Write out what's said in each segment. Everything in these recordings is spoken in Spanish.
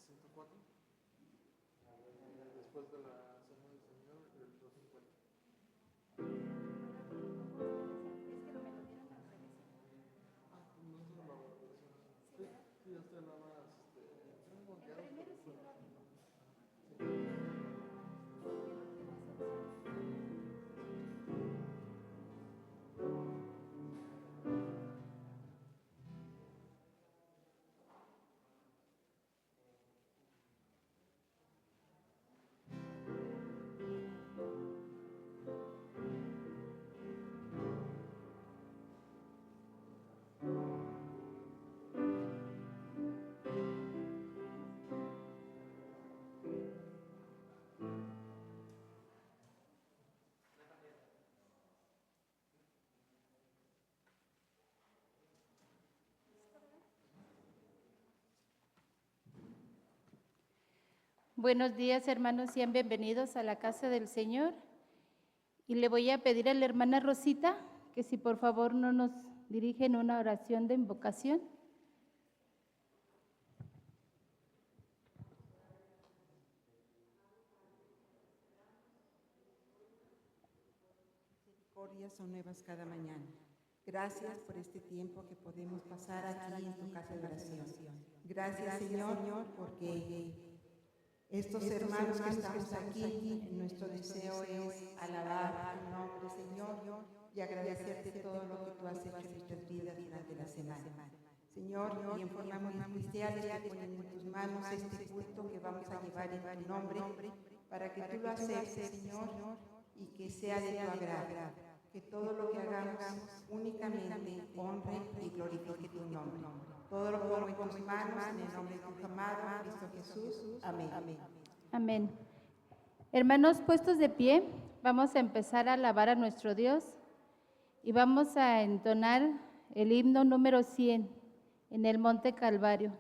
104. Después de la Cena del Señor, el 250. No es una valoración. Sí, ya estoy nada más. Tengo que Buenos días, hermanos, sean bienvenidos a la casa del Señor. Y le voy a pedir a la hermana Rosita que si por favor no nos dirige en una oración de invocación. Misericordias son nuevas cada mañana. Gracias por este tiempo que podemos pasar aquí en tu casa de oración. Gracias, Señor, porque estos hermanos que estamos aquí, nuestro deseo es alabar tu nombre, Señor, y agradecerte todo lo que tú has hecho en nuestras vidas durante la semana. Señor, y en forma muy especial te ponemos en tus manos este culto que vamos a llevar en tu nombre, para que tú lo aceptes, Señor, y que sea de tu agrado. Que todo lo que hagamos únicamente honre y glorifique tu nombre. Todo lo pongo en tus manos, en el nombre de tu amado Cristo Jesús. Amén. Amén. Hermanos, puestos de pie, vamos a empezar a alabar a nuestro Dios y vamos a entonar el himno número 100 en el Monte Calvario.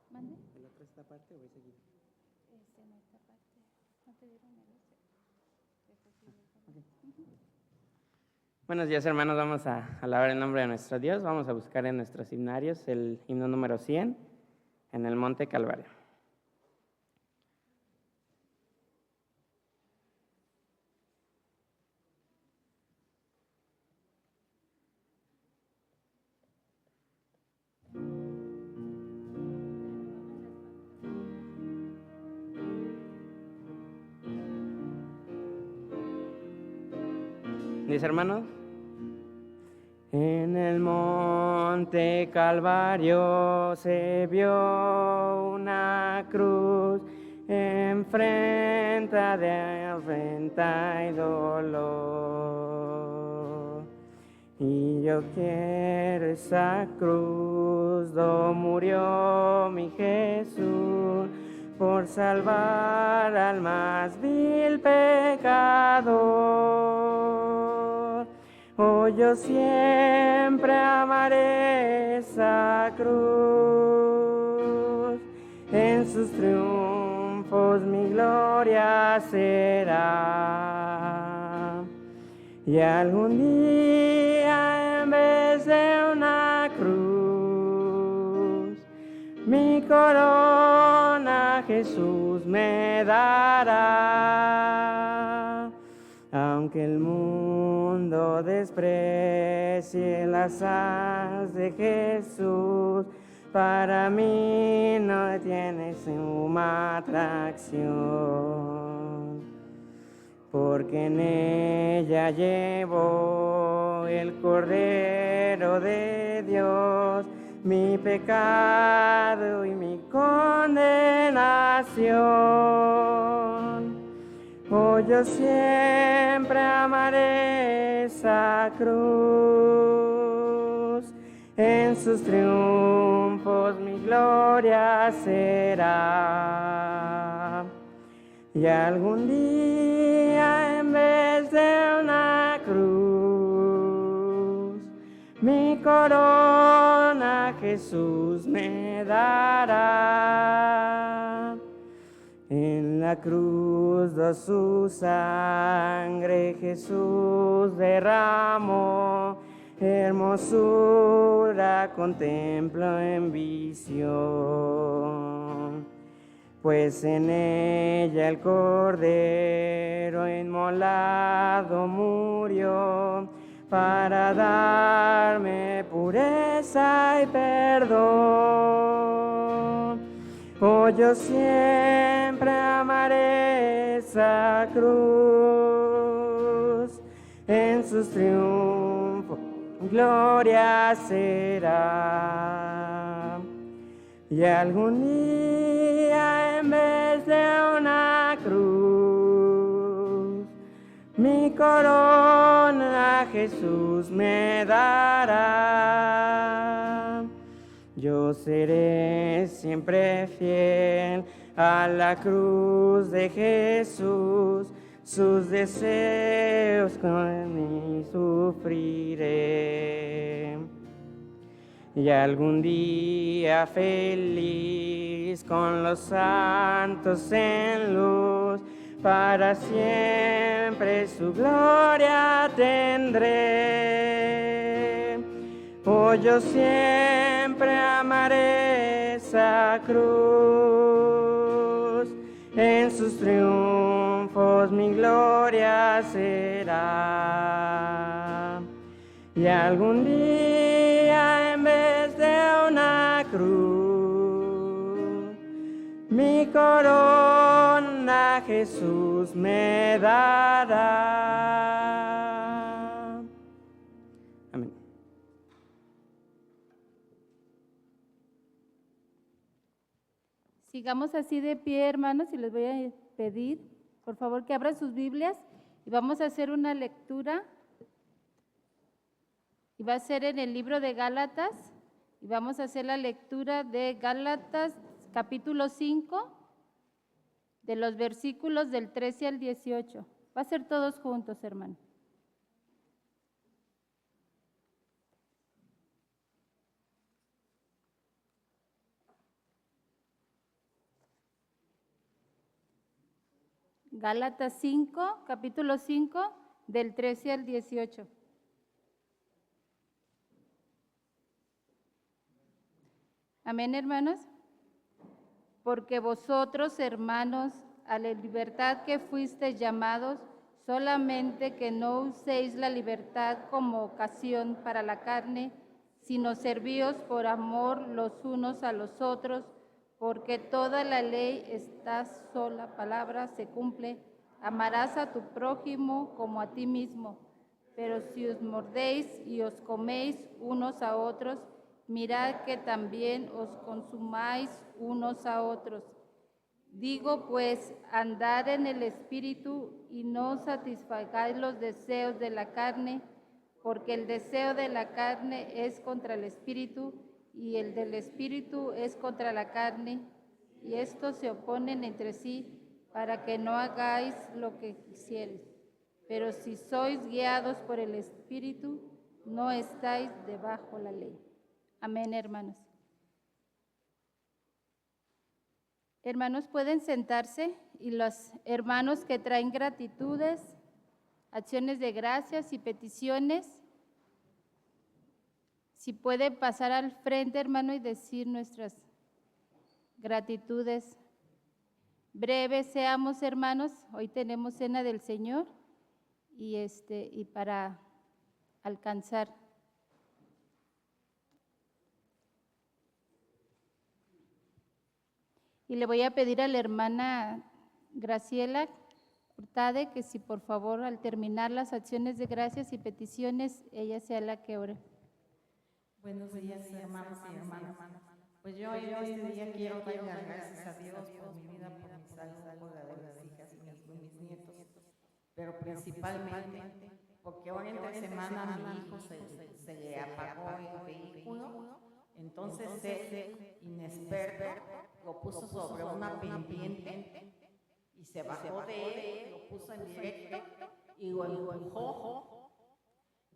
¿Mande? ¿El otro esta parte o voy seguido? No, esta parte. ¿No te dieron el Buenos días, hermanos. Vamos a alabar el nombre de nuestro Dios. Vamos a buscar en nuestros himnarios el himno número 100 en el Monte Calvario. Dice, hermanos. En el Monte Calvario se vio una cruz enfrenta de afrenta y dolor. Y yo quiero esa cruz donde murió mi Jesús por salvar al más vil pecador. Oh, yo siempre amaré esa cruz, en sus triunfos mi gloria será. Y algún día en vez de una cruz, mi corona Jesús me dará. Aunque el mundo desprecie las alas de Jesús, para mí no tiene suma atracción. Porque en ella llevó el Cordero de Dios mi pecado y mi condenación. Oh, yo siempre amaré esa cruz, en sus triunfos mi gloria será. Y algún día en vez de una cruz, mi corona Jesús me dará. En la cruz de su sangre Jesús derramó, hermosura contemplo en visión, pues en ella el Cordero inmolado murió para darme pureza y perdón. Oh, yo siempre amaré esa cruz, en sus triunfos gloria será. Y algún día en vez de una cruz, mi corona Jesús me dará. Yo seré siempre fiel a la cruz de Jesús, sus deseos con mí sufriré. Y algún día feliz con los santos en luz, para siempre su gloria tendré. Oh, yo siempre amaré esa cruz, en sus triunfos mi gloria será. Y algún día en vez de una cruz, mi corona Jesús me dará. Amén. Sigamos así de pie, hermanos, y les voy a pedir, por favor, que abran sus Biblias y vamos a hacer una lectura. Y va a ser en el libro de Gálatas, y vamos a hacer la lectura de Gálatas capítulo 5, de los versículos del 13 al 18. Va a ser todos juntos, hermano. Gálatas 5, capítulo 5, del 13 al 18. Amén, hermanos. Porque vosotros, hermanos, a la libertad que fuisteis llamados, solamente que no uséis la libertad como ocasión para la carne, sino servíos por amor los unos a los otros, porque toda la ley, esta sola palabra, se cumple: amarás a tu prójimo como a ti mismo. Pero si os mordéis y os coméis unos a otros, mirad que también os consumáis unos a otros. Digo pues, andad en el Espíritu y no satisfagáis los deseos de la carne, porque el deseo de la carne es contra el Espíritu y el del Espíritu es contra la carne, y estos se oponen entre sí para que no hagáis lo que quisierais. Pero si sois guiados por el Espíritu, no estáis debajo la ley. Amén, hermanos. Hermanos, pueden sentarse, y los hermanos que traen gratitudes, acciones de gracias y peticiones, si pueden pasar al frente, hermano, y decir nuestras gratitudes. Breves seamos, hermanos, hoy tenemos cena del Señor y para alcanzar. Y le voy a pedir a la hermana Graciela Hurtade que si por favor al terminar las acciones de gracias y peticiones, ella sea la que ore. Buenos días, hermanos y hermanas. Pues yo en este día quiero dar las gracias a Dios por mi vida, por mi salud, por la de las hijas, mis nietos, pero principalmente porque ahora entre semana mi hijo se le apagó el vehículo, entonces él, inexperto, lo puso sobre una pendiente y se bajó de él, lo puso en directo y lo empujó.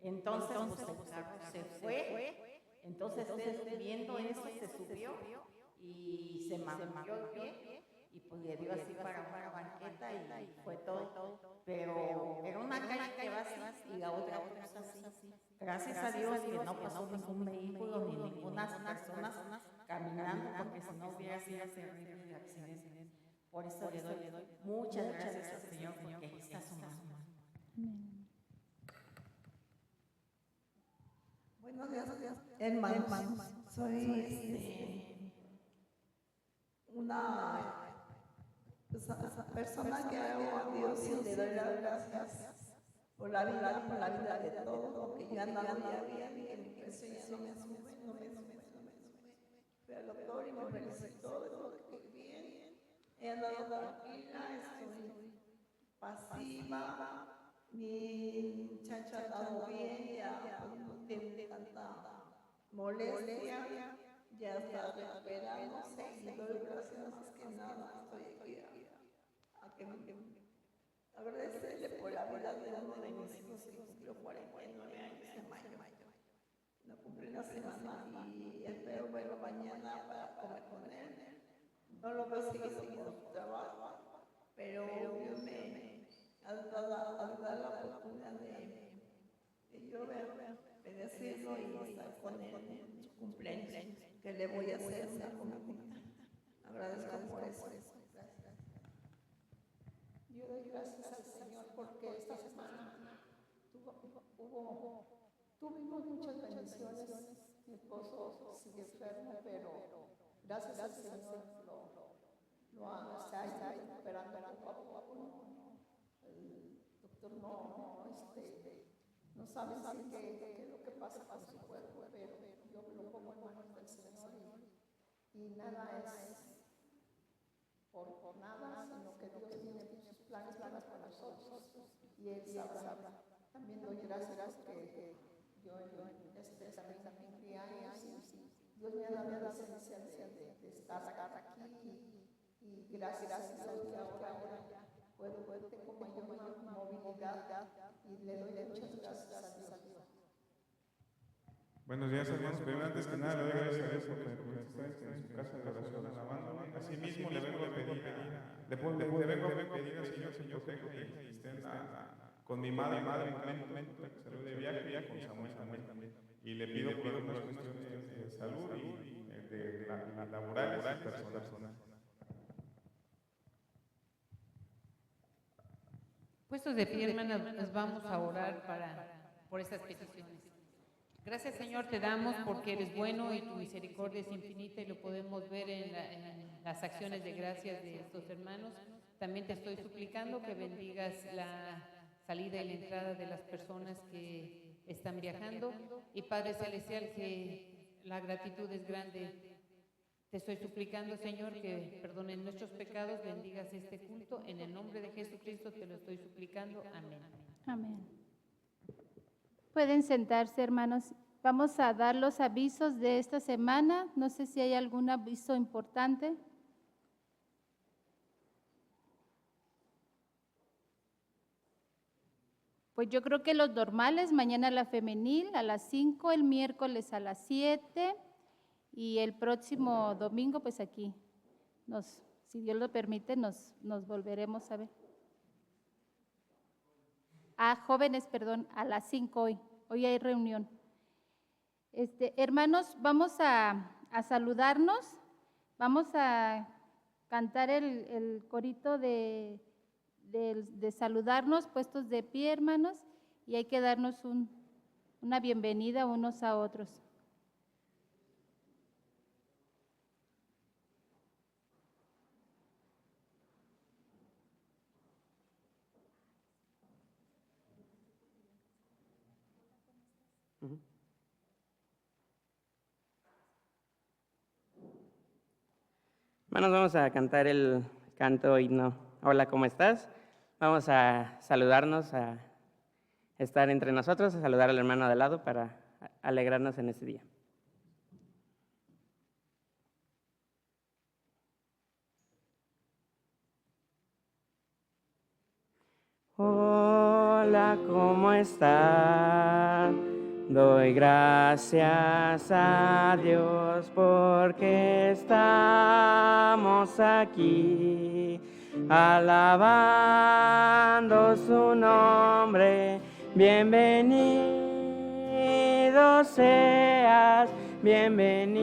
Entonces pues el carro se fue, entonces él viendo eso se subió y se manchó el pie y pues le dio así para una banqueta y fue todo. Pero era una calle que va así y la otra pues así. Gracias a Dios que no pasó ningún vehículo ni ninguna personas caminando, porque si no hubiera sido terrible el accidente. Por eso le doy muchas gracias al Señor, porque está su mano. Buenos días, hermanos. Soy una persona que amo a Dios y le doy las gracias por la vida de todos, porque yo andaba ya bien, que mi peso ya no me sube. Fui al doctor y me revisé todo que bien. He andado tranquila, estoy pasiva. Mi muchacha ha estado bien, ya no tiene tanta molestia, ya está recuperándose y doy gracias más que nada. Estoy aquí a agradecerle por la vida de uno de mis hijos que cumplió 49 años en mayo. No cumplí la semana y espero verlo mañana para comer con él. No lo veo seguido por su trabajo, pero Dios me ha dado la oportunidad de yo bendecirlo y estar con él en su cumpleaños, que le voy a hacer una comida. Agradezco por eso. Yo doy gracias al Señor porque esta semana tuvimos muchas bendiciones. Mi esposo sigue enfermo, pero gracias al Señor está recuperando poco a poco. El doctor no sabe qué es lo que pasa con su cuerpo, pero yo lo pongo en manos del Señor y nada es por nada, sino que Dios tiene sus planes para nosotros y Él sabrá. También doy gracias que yo también cumplí años y Dios me ha dado la licencia de estar aquí y gracias a Dios que ahora ya tengo mayor movilidad y le doy muchas gracias a Dios. Buenos días, hermanos. Pero antes que nada, le doy gracias a Dios por estar en su casa de oración alabándome. Asimismo, le vengo a pedir al Señor que proteja y estén con mi madre en un momento que salió de viaje y con Samuel también. Y le pido por unas cuestiones de salud y de laborales y personales. Puestos de pie, hermanas, nos vamos a orar por estas peticiones. Gracias, Señor, te damos porque eres bueno y tu misericordia es infinita y lo podemos ver en las acciones de gracias de estos hermanos. También te estoy suplicando que bendigas la salida y la entrada de las personas que están viajando. Y Padre Celestial, que la gratitud es grande. Te estoy suplicando, Señor, que perdones nuestros pecados, bendigas este culto. En el nombre de Jesucristo te lo estoy suplicando. Amén. Amén. Pueden sentarse, hermanos. Vamos a dar los avisos de esta semana. No sé si hay algún aviso importante. Pues yo creo que los normales, mañana la femenil a las 5, el miércoles a las 7 y el próximo domingo pues aquí, si Dios lo permite, nos volveremos a ver. Jóvenes, perdón, a las 5 hoy hay reunión. Hermanos, vamos a saludarnos, vamos a cantar el corito de saludarnos, puestos de pie, hermanos, y hay que darnos una bienvenida unos a otros. Hermanos, vamos a cantar el canto himno. Hola, ¿cómo estás? Vamos a saludarnos, a estar entre nosotros, a saludar al hermano de al lado para alegrarnos en este día. Hola, ¿cómo estás? Doy gracias a Dios porque estamos aquí, alabando su nombre. Bienvenido seas, bienvenido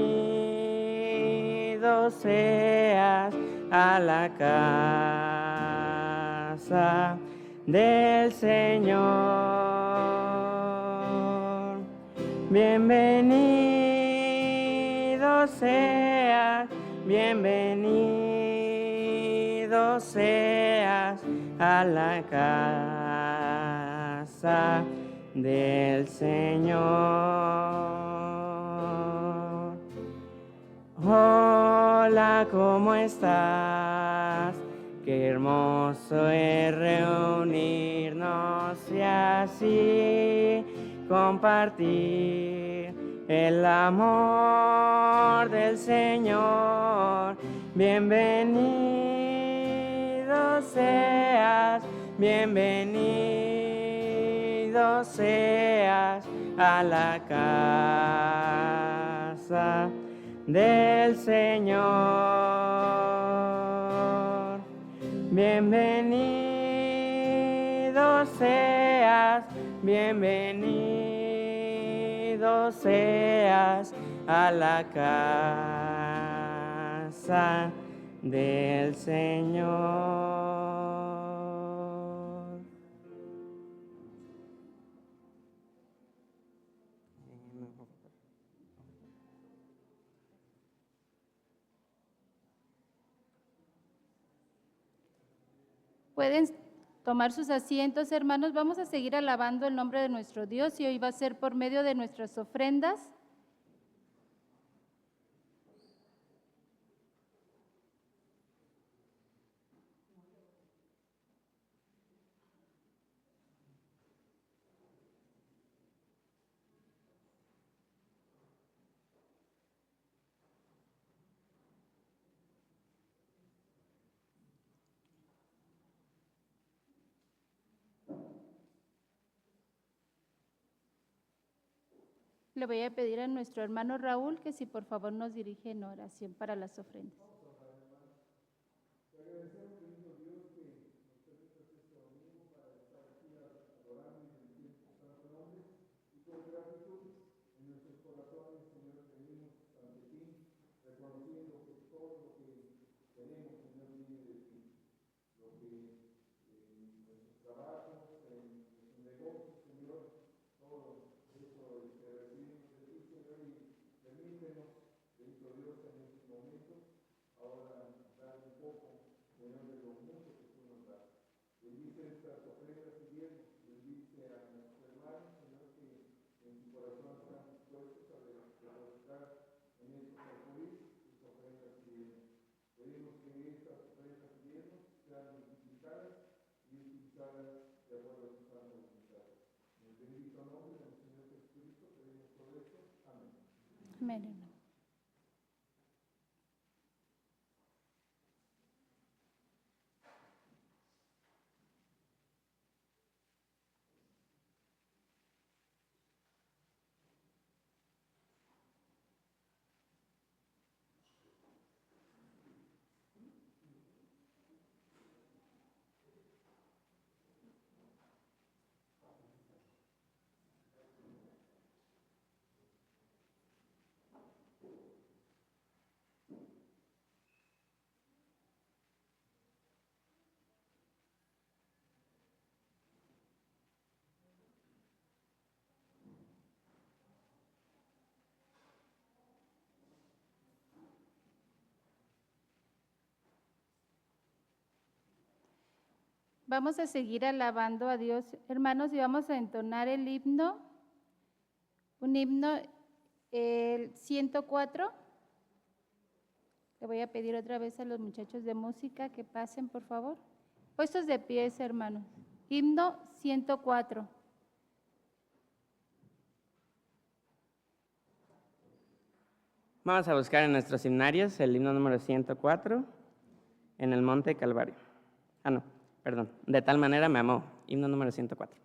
seas a la casa del Señor. Bienvenido seas, bienvenido seas a la casa del Señor. Hola, ¿cómo estás? Qué hermoso es reunirnos y así compartir el amor del Señor. Bienvenido seas, bienvenido seas a la casa del Señor. Bienvenido seas, bienvenido seas a la casa del Señor. Pueden tomar sus asientos, hermanos. Vamos a seguir alabando el nombre de nuestro Dios y hoy va a ser por medio de nuestras ofrendas. Le voy a pedir a nuestro hermano Raúl que si por favor nos dirige en oración para las ofrendas. Amén, hermano. Vamos a seguir alabando a Dios, hermanos, y vamos a entonar el himno, un himno, el 104. Le voy a pedir otra vez a los muchachos de música que pasen, por favor. Puestos de pies, hermanos. Himno 104. Vamos a buscar en nuestros himnarios el himno número 104 en el Monte Calvario. No, perdón. De tal manera me amó. Himno número 104.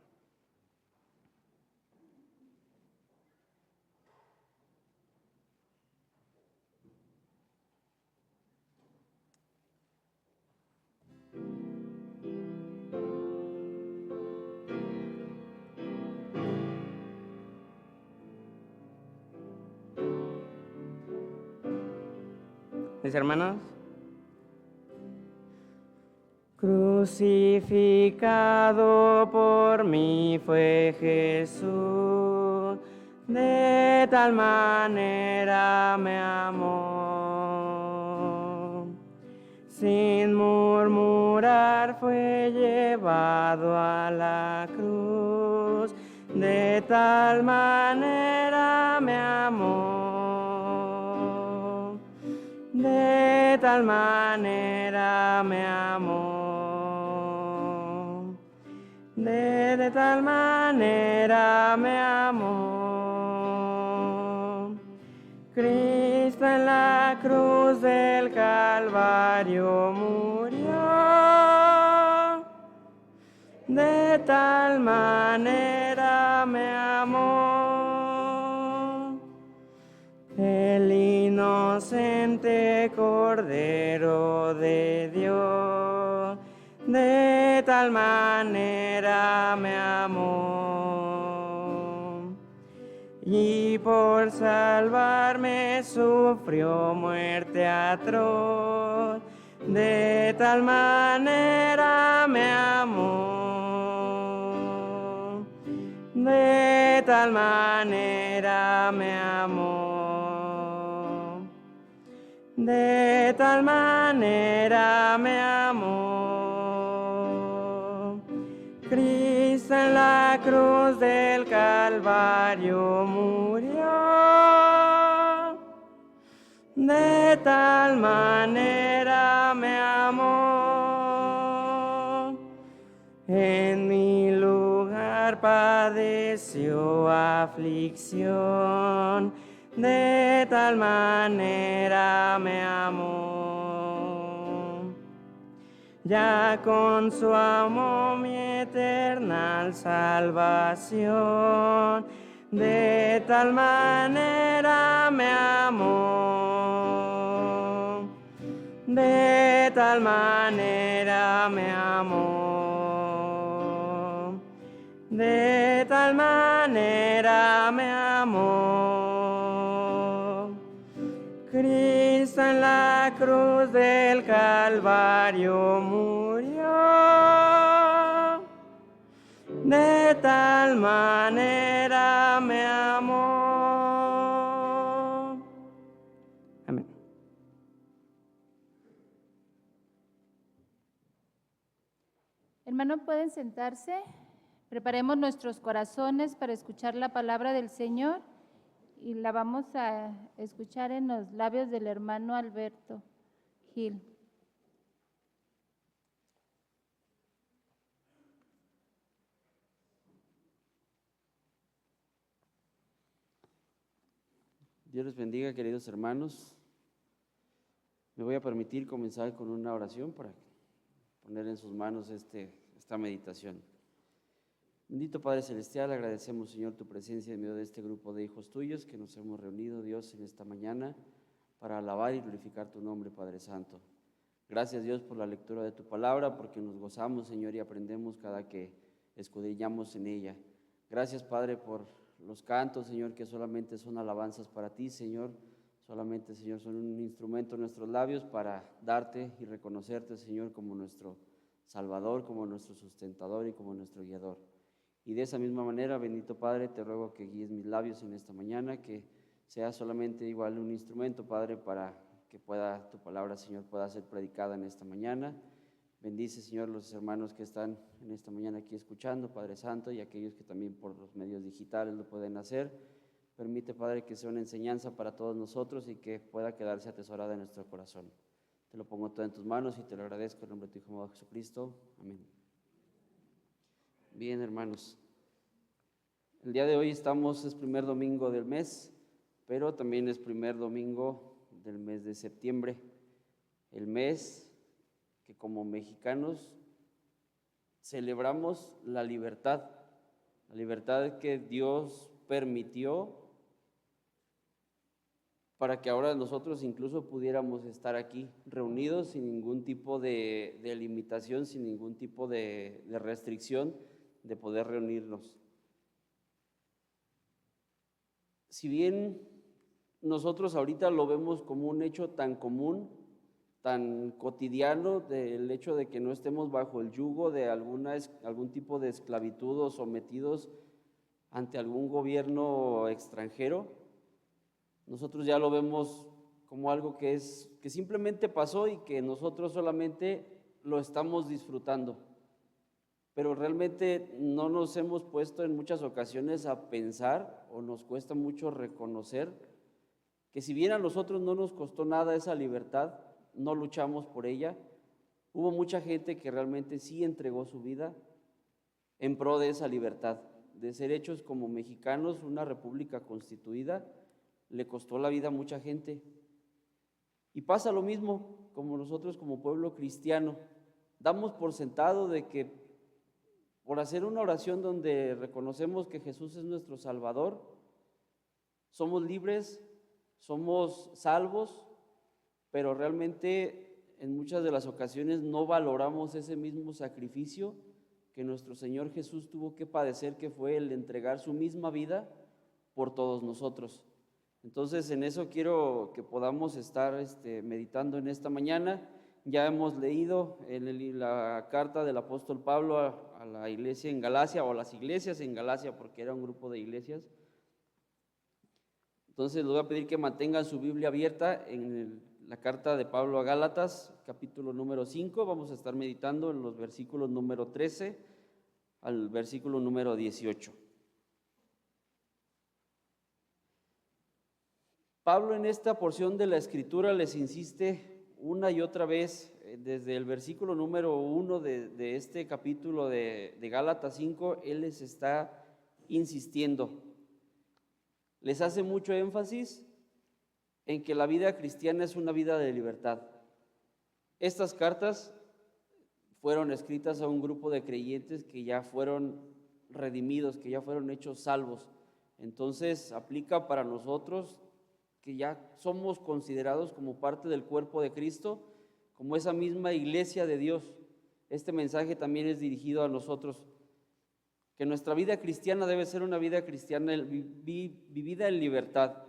mis hermanos. Crucificado por mí fue Jesús, de tal manera me amó. Sin murmurar fue llevado a la cruz, de tal manera me amó. De tal manera me amó. De tal manera me amó. Cristo en la cruz del Calvario murió. De tal manera me amó. El inocente Cordero de Dios, de tal manera me amó. Y por salvarme sufrió muerte atroz, de tal manera me amó. De tal manera me amó. De tal manera me amó. Cristo en la cruz del Calvario murió. De tal manera me amó. En mi lugar padeció aflicción, de tal manera me amó. Ya consumó mi eterna salvación, de tal manera me amó. De tal manera me amó. De tal manera me amó. Cristo en la cruz del Calvario murió. De tal manera me amó. Amén. Hermanos, pueden sentarse. Preparemos nuestros corazones para escuchar la palabra del Señor y la vamos a escuchar en los labios del hermano Alberto Gil. Dios les bendiga, queridos hermanos. Me voy a permitir comenzar con una oración para poner en sus manos esta meditación. Bendito Padre Celestial, agradecemos, Señor, tu presencia en medio de este grupo de hijos tuyos que nos hemos reunido, Dios, en esta mañana para alabar y glorificar tu nombre, Padre Santo. Gracias, Dios, por la lectura de tu palabra, porque nos gozamos, Señor, y aprendemos cada que escudriñamos en ella. Gracias, Padre, por los cantos, Señor, que solamente son alabanzas para ti, Señor. Solamente, Señor, son un instrumento en nuestros labios para darte y reconocerte, Señor, como nuestro Salvador, como nuestro sustentador y como nuestro guiador. Y de esa misma manera, bendito Padre, te ruego que guíes mis labios en esta mañana, que sea solamente igual un instrumento, Padre, para que tu palabra, Señor, pueda ser predicada en esta mañana. Bendice, Señor, los hermanos que están en esta mañana aquí escuchando, Padre Santo, y aquellos que también por los medios digitales lo pueden hacer. Permite, Padre, que sea una enseñanza para todos nosotros y que pueda quedarse atesorada en nuestro corazón. Te lo pongo todo en tus manos y te lo agradezco en nombre de tu Hijo amado Jesucristo. Amén. Bien, hermanos. El día de hoy es primer domingo del mes, pero también es primer domingo del mes de septiembre. El mes que como mexicanos celebramos la libertad que Dios permitió para que ahora nosotros incluso pudiéramos estar aquí reunidos sin ningún tipo de limitación, sin ningún tipo de restricción de poder reunirnos. Si bien nosotros ahorita lo vemos como un hecho tan común, tan cotidiano del hecho de que no estemos bajo el yugo de algún tipo de esclavitud o sometidos ante algún gobierno extranjero. Nosotros ya lo vemos como algo que simplemente pasó y que nosotros solamente lo estamos disfrutando. Pero realmente no nos hemos puesto en muchas ocasiones a pensar, o nos cuesta mucho reconocer, que si bien a nosotros no nos costó nada esa libertad, no luchamos por ella, hubo mucha gente que realmente sí entregó su vida en pro de esa libertad, de ser hechos como mexicanos, una república constituida, le costó la vida a mucha gente. Y pasa lo mismo como nosotros como pueblo cristiano, damos por sentado de que por hacer una oración donde reconocemos que Jesús es nuestro Salvador, somos libres, somos salvos, pero realmente en muchas de las ocasiones no valoramos ese mismo sacrificio que nuestro Señor Jesús tuvo que padecer, que fue el entregar su misma vida por todos nosotros. Entonces, en eso quiero que podamos estar meditando en esta mañana. Ya hemos leído en la carta del apóstol Pablo a la iglesia en Galacia, o a las iglesias en Galacia, porque era un grupo de iglesias. Entonces, les voy a pedir que mantengan su Biblia abierta en la carta de Pablo a Gálatas, capítulo número 5. Vamos a estar meditando en los versículos número 13 al versículo número 18. Pablo en esta porción de la Escritura les insiste una y otra vez, desde el versículo número 1 de este capítulo de Gálatas 5, él les está insistiendo. Les hace mucho énfasis en que la vida cristiana es una vida de libertad. Estas cartas fueron escritas a un grupo de creyentes que ya fueron redimidos, que ya fueron hechos salvos. Entonces aplica para nosotros que ya somos considerados como parte del cuerpo de Cristo, como esa misma iglesia de Dios. Este mensaje también es dirigido a nosotros, que nuestra vida cristiana debe ser una vida cristiana vivida en libertad.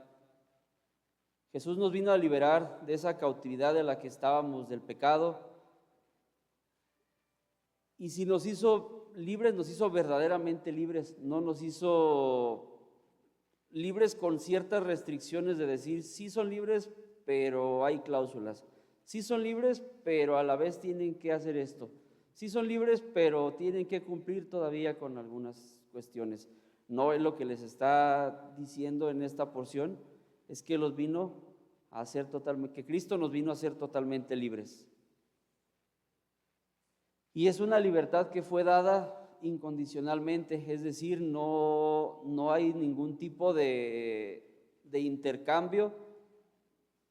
Jesús nos vino a liberar de esa cautividad de la que estábamos, del pecado, y si nos hizo libres, nos hizo verdaderamente libres, no nos hizo libres con ciertas restricciones de decir, sí son libres, pero hay cláusulas. Sí son libres, pero a la vez tienen que hacer esto. Sí son libres, pero tienen que cumplir todavía con algunas cuestiones. No es lo que les está diciendo en esta porción, es que los vino a hacer que Cristo nos vino a hacer totalmente libres. Y es una libertad que fue dada incondicionalmente, es decir, no hay ningún tipo de intercambio,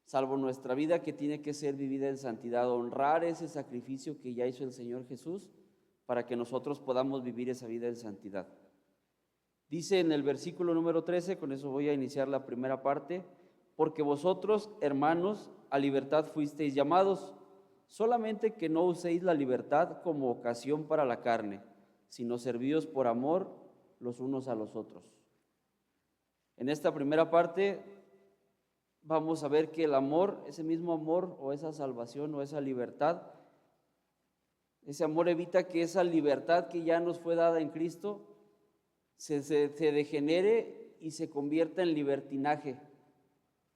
salvo nuestra vida que tiene que ser vivida en santidad, honrar ese sacrificio que ya hizo el Señor Jesús para que nosotros podamos vivir esa vida en santidad. Dice en el versículo número 13, con eso voy a iniciar la primera parte, porque vosotros, hermanos, a libertad fuisteis llamados, solamente que no uséis la libertad como ocasión para la carne, sino servíos por amor los unos a los otros. En esta primera parte vamos a ver que el amor, ese mismo amor o esa salvación o esa libertad, ese amor evita que esa libertad que ya nos fue dada en Cristo se degenere y se convierta en libertinaje.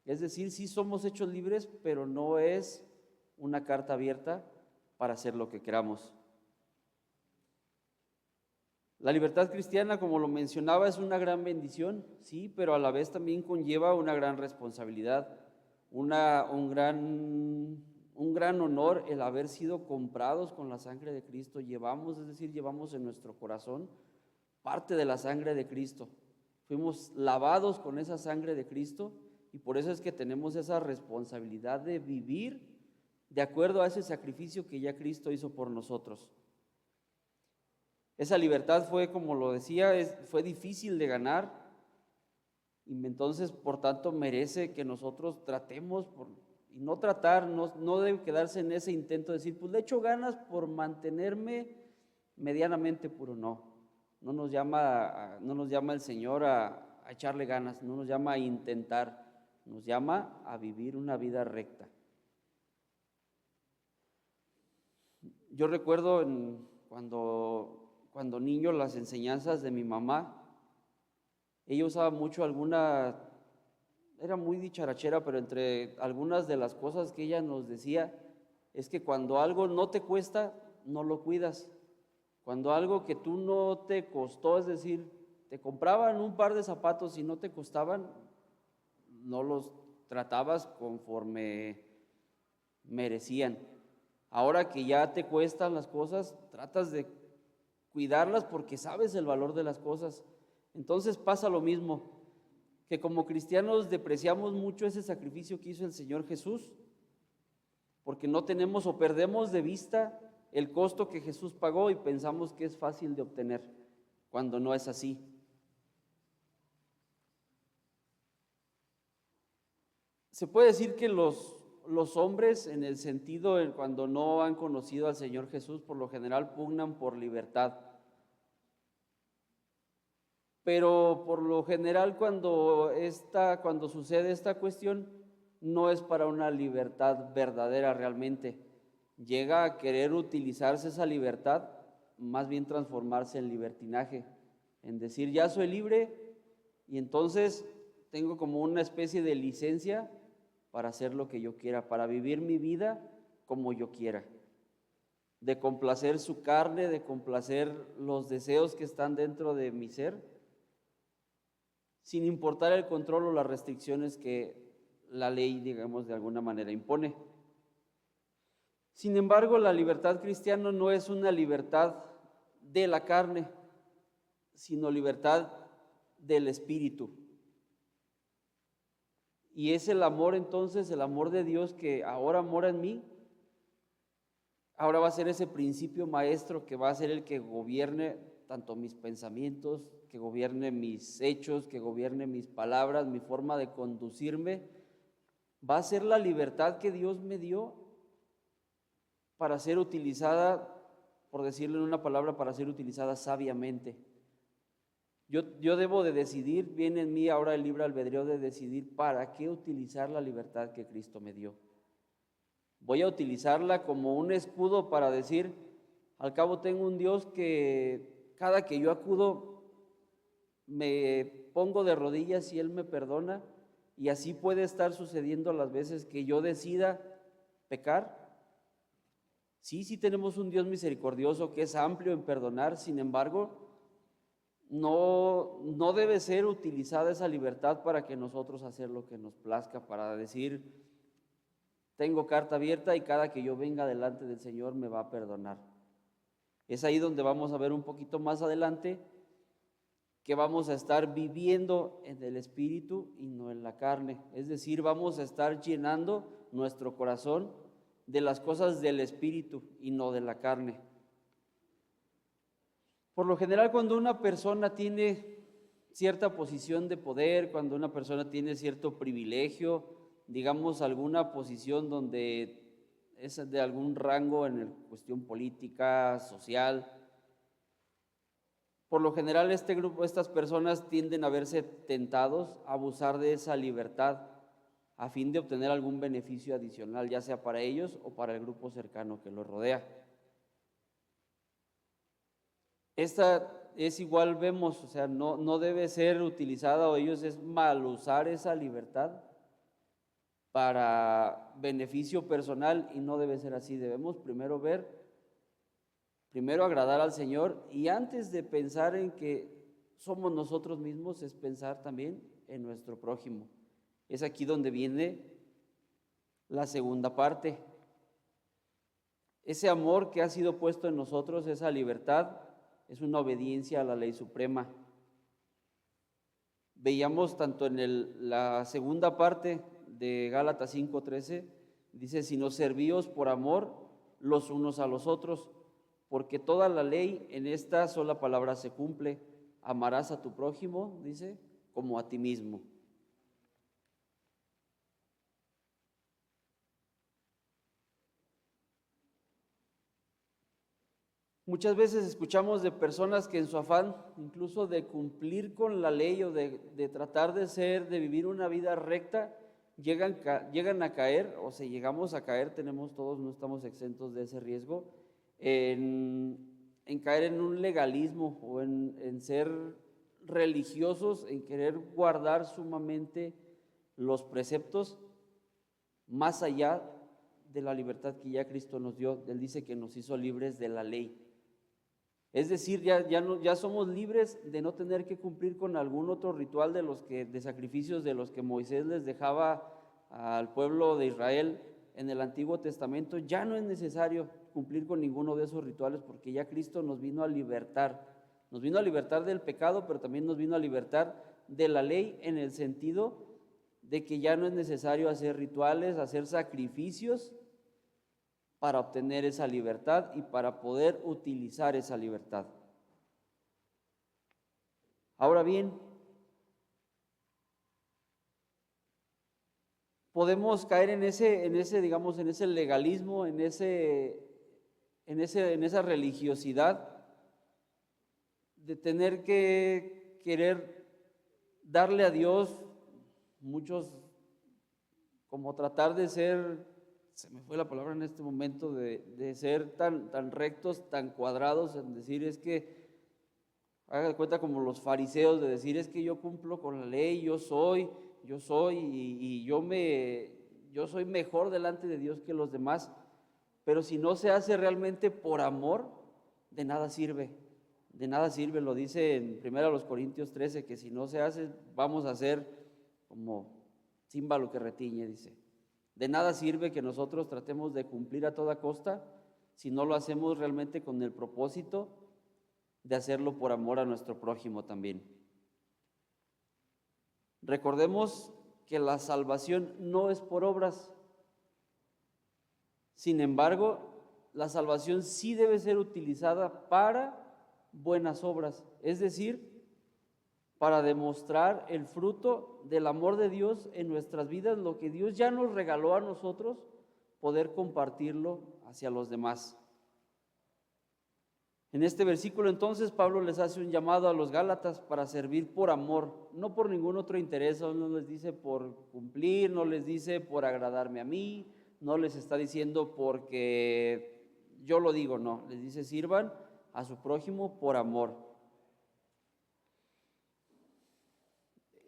Es decir, sí somos hechos libres, pero no es una carta abierta para hacer lo que queramos. La libertad cristiana, como lo mencionaba, es una gran bendición, sí, pero a la vez también conlleva una gran responsabilidad, un gran honor el haber sido comprados con la sangre de Cristo. Llevamos en nuestro corazón parte de la sangre de Cristo. Fuimos lavados con esa sangre de Cristo y por eso es que tenemos esa responsabilidad de vivir de acuerdo a ese sacrificio que ya Cristo hizo por nosotros. Esa libertad fue, como lo decía, fue difícil de ganar y entonces, por tanto, merece que nosotros tratemos, y no tratar, no debe quedarse en ese intento de decir, pues le echo ganas por mantenerme medianamente puro. No nos llama el Señor a echarle ganas, no nos llama a intentar, nos llama a vivir una vida recta. Yo recuerdo cuando niño las enseñanzas de mi mamá. Ella usaba mucho era muy dicharachera, pero entre algunas de las cosas que ella nos decía es que cuando algo no te cuesta, no lo cuidas. Cuando algo que tú no te costó, es decir, te compraban un par de zapatos y no te costaban, no los tratabas conforme merecían. Ahora que ya te cuestan las cosas, tratas de cuidarlas porque sabes el valor de las cosas. Entonces pasa lo mismo, que como cristianos depreciamos mucho ese sacrificio que hizo el Señor Jesús, porque no tenemos o perdemos de vista el costo que Jesús pagó y pensamos que es fácil de obtener, cuando no es así. Se puede decir que los hombres, en el sentido cuando no han conocido al Señor Jesús, por lo general pugnan por libertad. Pero por lo general cuando sucede esta cuestión, no es para una libertad verdadera realmente. Llega a querer utilizarse esa libertad, más bien transformarse en libertinaje, en decir ya soy libre y entonces tengo como una especie de licencia para hacer lo que yo quiera, para vivir mi vida como yo quiera, de complacer su carne, de complacer los deseos que están dentro de mi ser, sin importar el control o las restricciones que la ley, digamos, de alguna manera impone. Sin embargo, la libertad cristiana no es una libertad de la carne, sino libertad del espíritu. Y es el amor entonces, el amor de Dios que ahora mora en mí, ahora va a ser ese principio maestro que va a ser el que gobierne tanto mis pensamientos, que gobierne mis hechos, que gobierne mis palabras, mi forma de conducirme. Va a ser la libertad que Dios me dio para ser utilizada, por decirlo en una palabra, para ser utilizada sabiamente. Yo debo de decidir, viene en mí ahora el libre albedrío de decidir para qué utilizar la libertad que Cristo me dio. Voy a utilizarla como un escudo para decir, al cabo tengo un Dios que cada que yo acudo me pongo de rodillas y Él me perdona, y así puede estar sucediendo las veces que yo decida pecar. Sí tenemos un Dios misericordioso que es amplio en perdonar, sin embargo, no debe ser utilizada esa libertad para que nosotros hacer lo que nos plazca, para decir, tengo carta abierta y cada que yo venga delante del Señor me va a perdonar. Es ahí donde vamos a ver un poquito más adelante que vamos a estar viviendo en el Espíritu y no en la carne. Es decir, vamos a estar llenando nuestro corazón de las cosas del Espíritu y no de la carne. Por lo general, cuando una persona tiene cierta posición de poder, cuando una persona tiene cierto privilegio, digamos alguna posición donde es de algún rango en cuestión política, social, por lo general estas personas tienden a verse tentados a abusar de esa libertad a fin de obtener algún beneficio adicional, ya sea para ellos o para el grupo cercano que los rodea. Esta es igual, vemos, o sea, no debe ser utilizada, o ellos es mal usar esa libertad para beneficio personal, y no debe ser así. Debemos primero agradar al Señor, y antes de pensar en que somos nosotros mismos, es pensar también en nuestro prójimo. Es aquí donde viene la segunda parte. Ese amor que ha sido puesto en nosotros, esa libertad, es una obediencia a la ley suprema. Veíamos tanto en la segunda parte de Gálatas 5:13, dice, sino servíos por amor los unos a los otros, porque toda la ley en esta sola palabra se cumple, amarás a tu prójimo, dice, como a ti mismo. Muchas veces escuchamos de personas que en su afán incluso de cumplir con la ley o de tratar de vivir una vida recta, llegan a caer, o si llegamos a caer, todos no estamos exentos de ese riesgo, en caer en un legalismo o en ser religiosos, en querer guardar sumamente los preceptos más allá de la libertad que ya Cristo nos dio. Él dice que nos hizo libres de la ley. Es decir, ya somos libres de no tener que cumplir con algún otro ritual de sacrificios de los que Moisés les dejaba al pueblo de Israel en el Antiguo Testamento. Ya no es necesario cumplir con ninguno de esos rituales, porque ya Cristo nos vino a libertar. Nos vino a libertar del pecado, pero también nos vino a libertar de la ley, en el sentido de que ya no es necesario hacer rituales, hacer sacrificios para obtener esa libertad y para poder utilizar esa libertad. Ahora bien, podemos caer en ese legalismo, en esa religiosidad de tener que querer darle a Dios, muchos como tratar de ser, se me fue la palabra en este momento, de ser tan rectos, tan cuadrados, en decir es que, haga de cuenta como los fariseos, de decir es que yo cumplo con la ley, yo soy y yo soy mejor delante de Dios que los demás, pero si no se hace realmente por amor, de nada sirve, lo dice en 1 Corintios 13, que si no se hace, vamos a ser como címbalo que retiñe, dice. De nada sirve que nosotros tratemos de cumplir a toda costa si no lo hacemos realmente con el propósito de hacerlo por amor a nuestro prójimo también. Recordemos que la salvación no es por obras. Sin embargo, la salvación sí debe ser utilizada para buenas obras, es decir, para demostrar el fruto del amor de Dios en nuestras vidas, lo que Dios ya nos regaló a nosotros, poder compartirlo hacia los demás. En este versículo entonces Pablo les hace un llamado a los Gálatas para servir por amor, no por ningún otro interés. No les dice por cumplir, no les dice por agradarme a mí, no les está diciendo porque yo lo digo, no, les dice sirvan a su prójimo por amor.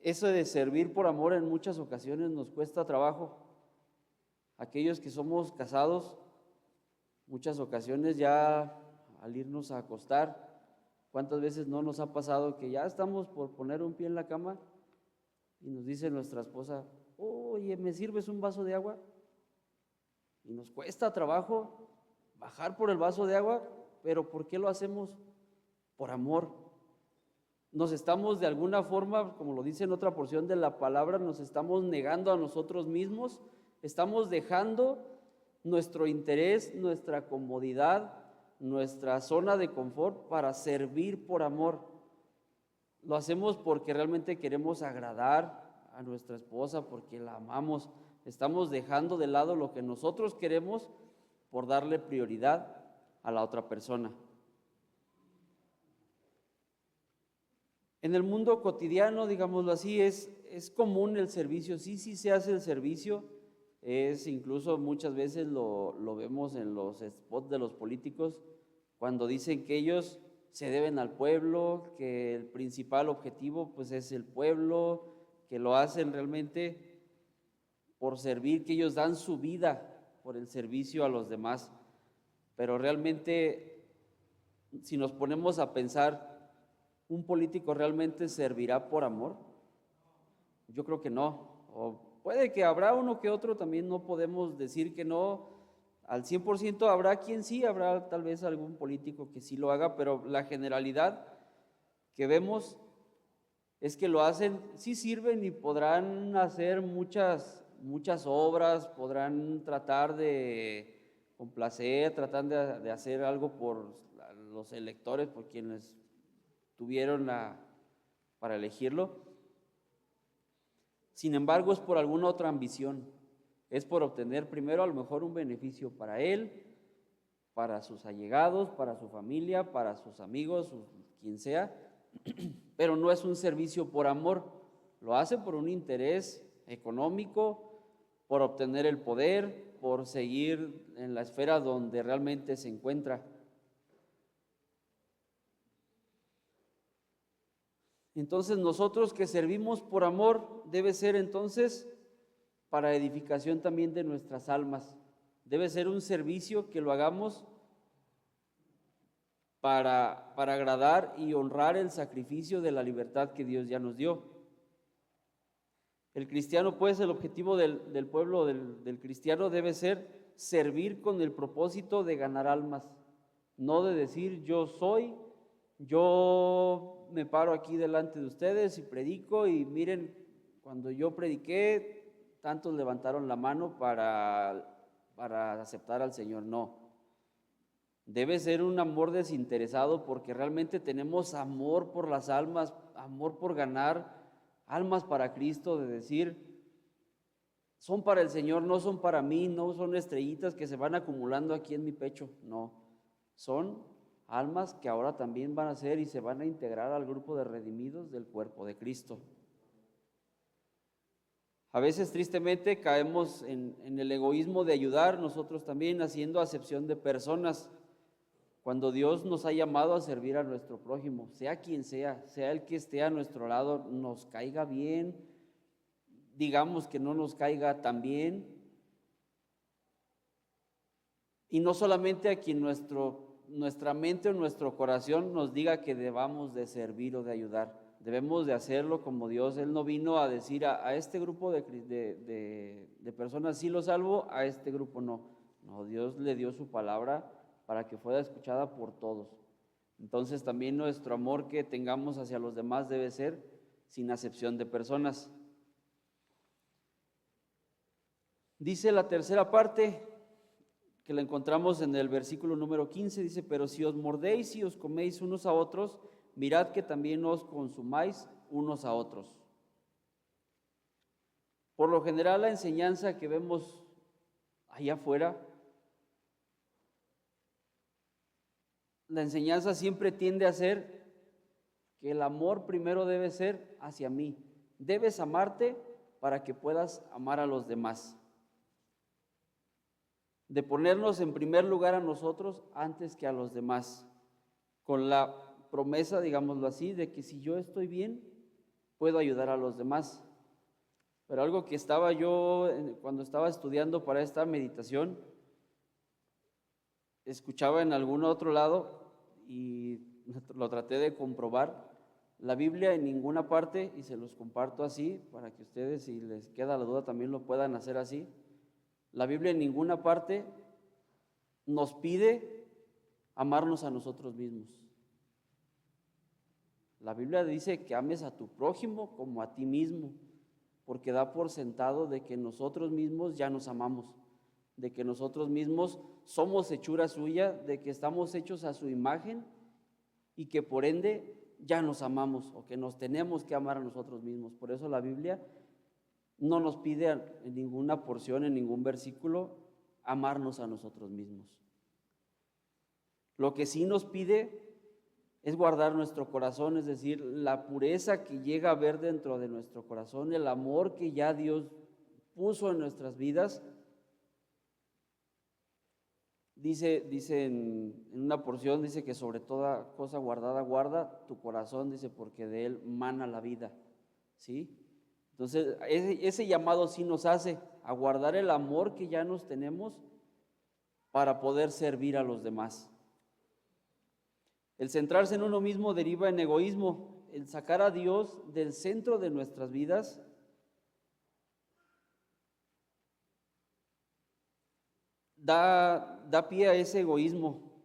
Eso de servir por amor en muchas ocasiones nos cuesta trabajo. Aquellos que somos casados, muchas ocasiones ya al irnos a acostar, ¿cuántas veces no nos ha pasado que ya estamos por poner un pie en la cama y nos dice nuestra esposa, oye, ¿me sirves un vaso de agua? Y nos cuesta trabajo bajar por el vaso de agua, pero ¿por qué lo hacemos? Por amor. Nos estamos de alguna forma, como lo dice en otra porción de la palabra, nos estamos negando a nosotros mismos, estamos dejando nuestro interés, nuestra comodidad, nuestra zona de confort para servir por amor. Lo hacemos porque realmente queremos agradar a nuestra esposa, porque la amamos. Estamos dejando de lado lo que nosotros queremos por darle prioridad a la otra persona. En el mundo cotidiano, digámoslo así, es común el servicio, sí se hace el servicio, es incluso muchas veces lo vemos en los spots de los políticos, cuando dicen que ellos se deben al pueblo, que el principal objetivo pues es el pueblo, que lo hacen realmente por servir, que ellos dan su vida por el servicio a los demás, pero realmente si nos ponemos a pensar, ¿un político realmente servirá por amor? Yo creo que no. O puede que habrá uno que otro, también no podemos decir que no. Al 100% habrá quien sí, habrá tal vez algún político que sí lo haga, pero la generalidad que vemos es que lo hacen, sí sirven y podrán hacer muchas obras, podrán tratar de complacer, tratar de hacer algo por los electores, por quienes tuvieron para elegirlo. Sin embargo, es por alguna otra ambición, es por obtener primero a lo mejor un beneficio para él, para sus allegados, para su familia, para sus amigos, quien sea, pero no es un servicio por amor, lo hace por un interés económico, por obtener el poder, por seguir en la esfera donde realmente se encuentra. Entonces nosotros que servimos por amor debe ser entonces para edificación también de nuestras almas. Debe ser un servicio que lo hagamos para agradar y honrar el sacrificio de la libertad que Dios ya nos dio. El cristiano, pues, el objetivo del pueblo, del cristiano debe ser servir con el propósito de ganar almas, no de decir yo me paro aquí delante de ustedes y predico y miren, cuando yo prediqué, tantos levantaron la mano para aceptar al Señor. No, debe ser un amor desinteresado porque realmente tenemos amor por las almas, amor por ganar almas para Cristo, de decir, son para el Señor, no son para mí, no son estrellitas que se van acumulando aquí en mi pecho, no, son almas que ahora también van a ser y se van a integrar al grupo de redimidos del cuerpo de Cristo. A veces tristemente caemos en el egoísmo de ayudar nosotros también haciendo acepción de personas, cuando Dios nos ha llamado a servir a nuestro prójimo, sea quien sea el que esté a nuestro lado, nos caiga bien, digamos que no nos caiga tan bien, y no solamente a quien nuestra mente o nuestro corazón nos diga que debamos de servir o de ayudar, debemos de hacerlo como Dios. Él no vino a decir a este grupo de personas sí lo salvo, a este grupo no. No, Dios le dio su palabra para que fuera escuchada por todos. Entonces también nuestro amor que tengamos hacia los demás debe ser sin acepción de personas. Dice la tercera parte, que la encontramos en el versículo número 15, dice, pero si os mordéis y os coméis unos a otros, mirad que también os consumáis unos a otros. Por lo general, la enseñanza que vemos allá afuera, la enseñanza siempre tiende a ser que el amor primero debe ser hacia mí. Debes amarte para que puedas amar a los demás. De ponernos en primer lugar a nosotros antes que a los demás, con la promesa, digámoslo así, de que si yo estoy bien, puedo ayudar a los demás. Pero algo que estaba yo, cuando estaba estudiando para esta meditación, escuchaba en algún otro lado y lo traté de comprobar. La Biblia en ninguna parte, y se los comparto así, para que ustedes, si les queda la duda, también lo puedan hacer así. La Biblia en ninguna parte nos pide amarnos a nosotros mismos. La Biblia dice que ames a tu prójimo como a ti mismo, porque da por sentado de que nosotros mismos ya nos amamos, de que nosotros mismos somos hechura suya, de que estamos hechos a su imagen y que por ende ya nos amamos o que nos tenemos que amar a nosotros mismos. Por eso la Biblia no nos pide en ninguna porción, en ningún versículo, amarnos a nosotros mismos. Lo que sí nos pide es guardar nuestro corazón, es decir, la pureza que llega a haber dentro de nuestro corazón, el amor que ya Dios puso en nuestras vidas. Dice en una porción, dice que sobre toda cosa guardada, guarda tu corazón, dice, porque de él mana la vida, ¿sí? Entonces, ese llamado sí nos hace a guardar el amor que ya nos tenemos para poder servir a los demás. El centrarse en uno mismo deriva en egoísmo. El sacar a Dios del centro de nuestras vidas da pie a ese egoísmo,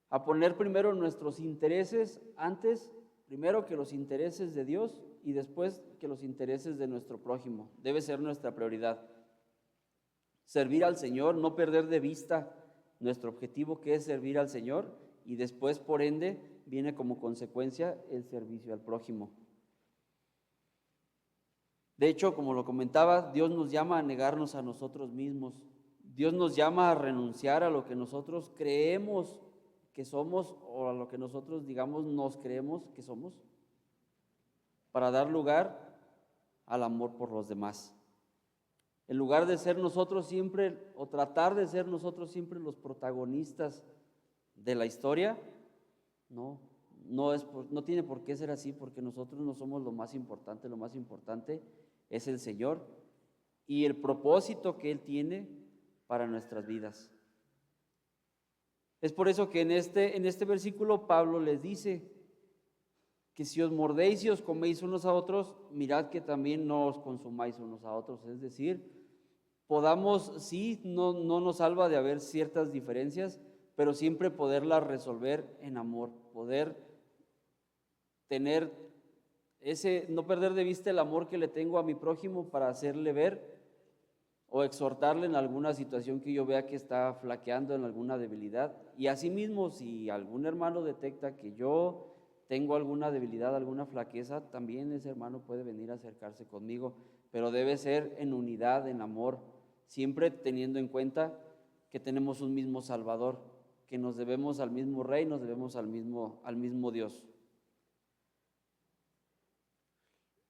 a poner primero nuestros intereses primero que los intereses de Dios y después que los intereses de nuestro prójimo. Debe ser nuestra prioridad. Servir al Señor, no perder de vista nuestro objetivo, que es servir al Señor, y después, por ende, viene como consecuencia el servicio al prójimo. De hecho, como lo comentaba, Dios nos llama a negarnos a nosotros mismos. Dios nos llama a renunciar a lo que nosotros creemos que somos o a lo que nosotros, digamos, nos creemos que somos, para dar lugar al amor por los demás. En lugar de ser nosotros siempre, o tratar de ser nosotros siempre los protagonistas de la historia, no, no tiene por qué ser así, porque nosotros no somos lo más importante es el Señor y el propósito que Él tiene para nuestras vidas. Es por eso que en este versículo Pablo les dice que si os mordéis y os coméis unos a otros, mirad que también no os consumáis unos a otros. Es decir, podamos, sí, no nos salva de haber ciertas diferencias, pero siempre poderlas resolver en amor, poder tener no perder de vista el amor que le tengo a mi prójimo para hacerle ver o exhortarle en alguna situación que yo vea que está flaqueando en alguna debilidad. Y asimismo, si algún hermano detecta que yo tengo alguna debilidad, alguna flaqueza, también ese hermano puede venir a acercarse conmigo, pero debe ser en unidad, en amor, siempre teniendo en cuenta que tenemos un mismo Salvador, que nos debemos al mismo Rey, nos debemos al mismo Dios.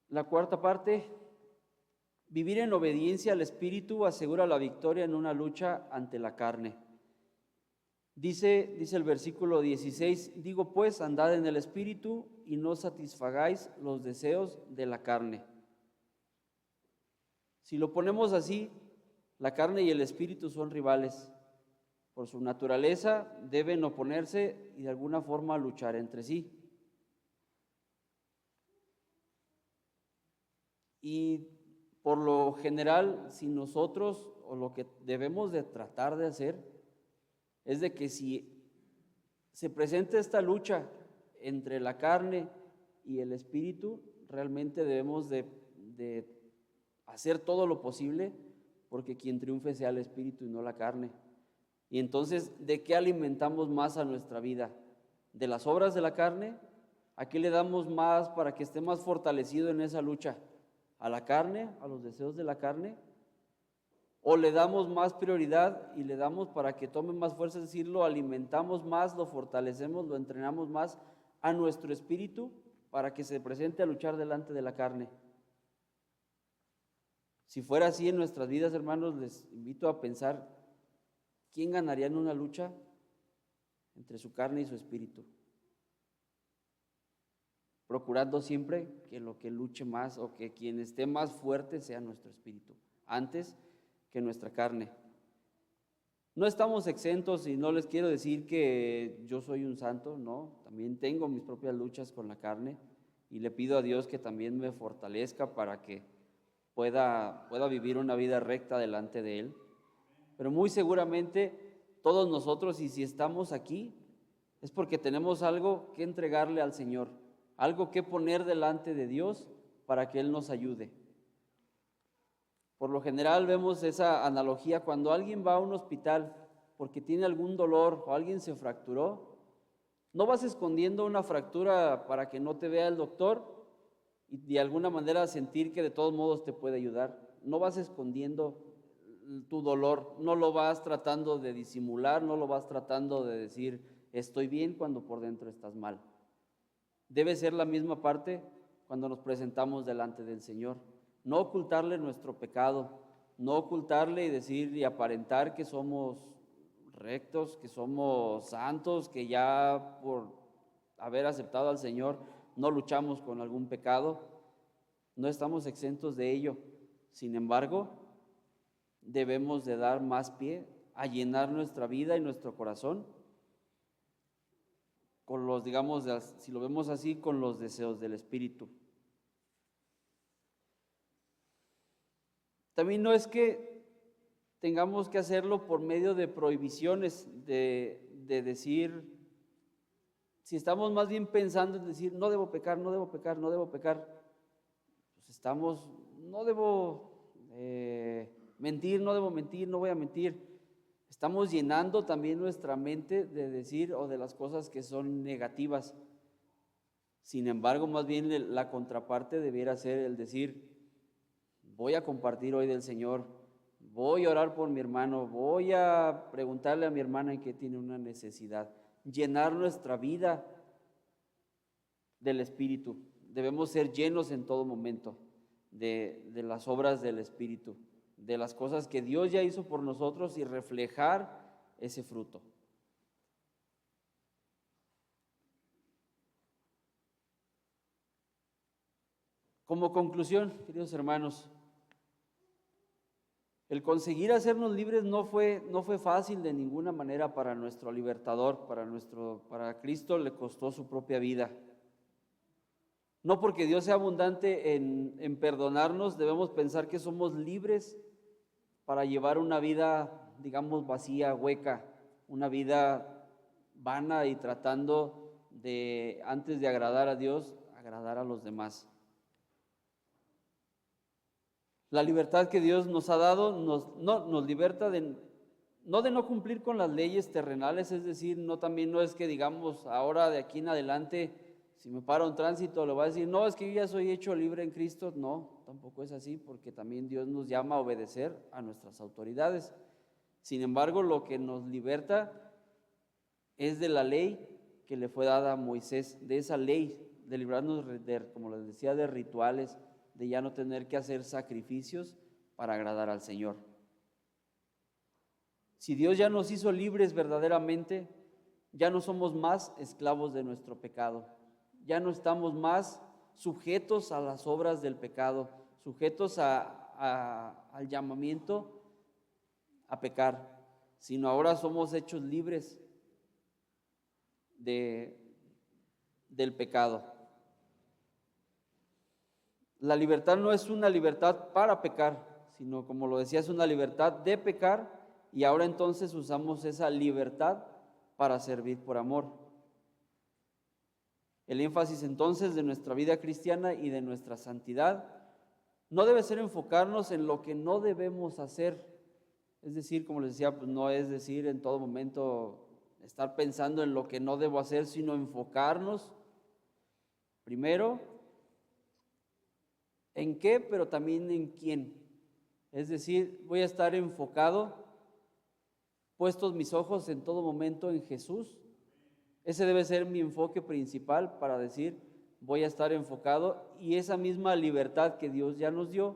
La cuarta parte: vivir en obediencia al Espíritu asegura la victoria en una lucha ante la carne. Dice el versículo 16, digo pues, andad en el Espíritu y no satisfagáis los deseos de la carne. Si lo ponemos así, la carne y el Espíritu son rivales. Por su naturaleza deben oponerse y de alguna forma luchar entre sí. Y por lo general, si nosotros, o lo que debemos de tratar de hacer, es de que si se presenta esta lucha entre la carne y el Espíritu, realmente debemos de hacer todo lo posible porque quien triunfe sea el Espíritu y no la carne. Y entonces, ¿de qué alimentamos más a nuestra vida? ¿De las obras de la carne? ¿A qué le damos más para que esté más fortalecido en esa lucha? ¿A la carne? ¿A los deseos de la carne? ¿O le damos más prioridad y le damos para que tome más fuerza? Es decir, lo alimentamos más, lo fortalecemos, lo entrenamos más a nuestro espíritu para que se presente a luchar delante de la carne. Si fuera así en nuestras vidas, hermanos, les invito a pensar, ¿quién ganaría en una lucha entre su carne y su espíritu? Procurando siempre que lo que luche más o que quien esté más fuerte sea nuestro espíritu, antes que nuestra carne. No estamos exentos y no les quiero decir que yo soy un santo, no, también tengo mis propias luchas con la carne y le pido a Dios que también me fortalezca para que pueda vivir una vida recta delante de Él. Pero muy seguramente todos nosotros, y si estamos aquí, es porque tenemos algo que entregarle al Señor, algo que poner delante de Dios para que Él nos ayude. Por lo general vemos esa analogía cuando alguien va a un hospital porque tiene algún dolor o alguien se fracturó. No vas escondiendo una fractura para que no te vea el doctor y de alguna manera sentir que de todos modos te puede ayudar. No vas escondiendo tu dolor, no lo vas tratando de disimular, no lo vas tratando de decir estoy bien cuando por dentro estás mal. Debe ser la misma parte cuando nos presentamos delante del Señor. No ocultarle nuestro pecado, no ocultarle y decir y aparentar que somos rectos, que somos santos, que ya por haber aceptado al Señor no luchamos con algún pecado. No estamos exentos de ello. Sin embargo, debemos de dar más pie a llenar nuestra vida y nuestro corazón con los, digamos, si lo vemos así, con los deseos del Espíritu. También no es que tengamos que hacerlo por medio de prohibiciones, de decir, si estamos más bien pensando en decir, no debo pecar, no debo pecar, no debo pecar, pues estamos, no debo mentir, no debo mentir, no voy a mentir. Estamos llenando también nuestra mente de decir o de las cosas que son negativas. Sin embargo, más bien la contraparte debiera ser el decir, voy a compartir hoy del Señor, voy a orar por mi hermano, voy a preguntarle a mi hermana en qué tiene una necesidad. Llenar nuestra vida del Espíritu. Debemos ser llenos en todo momento de las obras del Espíritu, de las cosas que Dios ya hizo por nosotros y reflejar ese fruto. Como conclusión, queridos hermanos, el conseguir hacernos libres no fue fácil de ninguna manera para nuestro libertador, para Cristo le costó su propia vida. No porque Dios sea abundante en perdonarnos, debemos pensar que somos libres para llevar una vida, digamos, vacía, hueca, una vida vana y tratando de, antes de agradar a Dios, agradar a los demás. La libertad que Dios nos ha dado nos liberta de no cumplir con las leyes terrenales, es decir, no es que digamos ahora de aquí en adelante, si me para un tránsito le voy a decir, no, es que yo ya soy hecho libre en Cristo. No, tampoco es así, porque también Dios nos llama a obedecer a nuestras autoridades. Sin embargo, lo que nos liberta es de la ley que le fue dada a Moisés, de esa ley, de librarnos, como les decía, de rituales, de ya no tener que hacer sacrificios para agradar al Señor. Si Dios ya nos hizo libres verdaderamente, ya no somos más esclavos de nuestro pecado, ya no estamos más sujetos a las obras del pecado, sujetos al llamamiento a pecar, sino ahora somos hechos libres del pecado. La libertad no es una libertad para pecar, sino, como lo decía, es una libertad de pecar, y ahora entonces usamos esa libertad para servir por amor. El énfasis entonces de nuestra vida cristiana y de nuestra santidad no debe ser enfocarnos en lo que no debemos hacer. Es decir, como les decía, pues no es decir en todo momento estar pensando en lo que no debo hacer, sino enfocarnos primero en qué, pero también en quién. Es decir, voy a estar enfocado, puestos mis ojos en todo momento en Jesús. Ese debe ser mi enfoque principal para decir, voy a estar enfocado, y esa misma libertad que Dios ya nos dio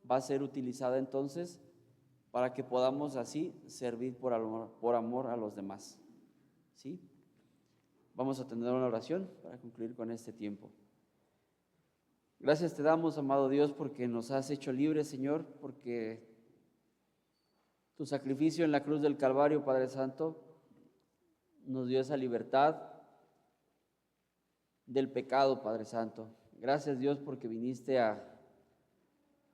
va a ser utilizada entonces para que podamos así servir por amor a los demás. ¿Sí? Vamos a tener una oración para concluir con este tiempo. Gracias te damos, amado Dios, porque nos has hecho libres, Señor, porque tu sacrificio en la cruz del Calvario, Padre Santo, nos dio esa libertad del pecado, Padre Santo. Gracias, Dios, porque viniste a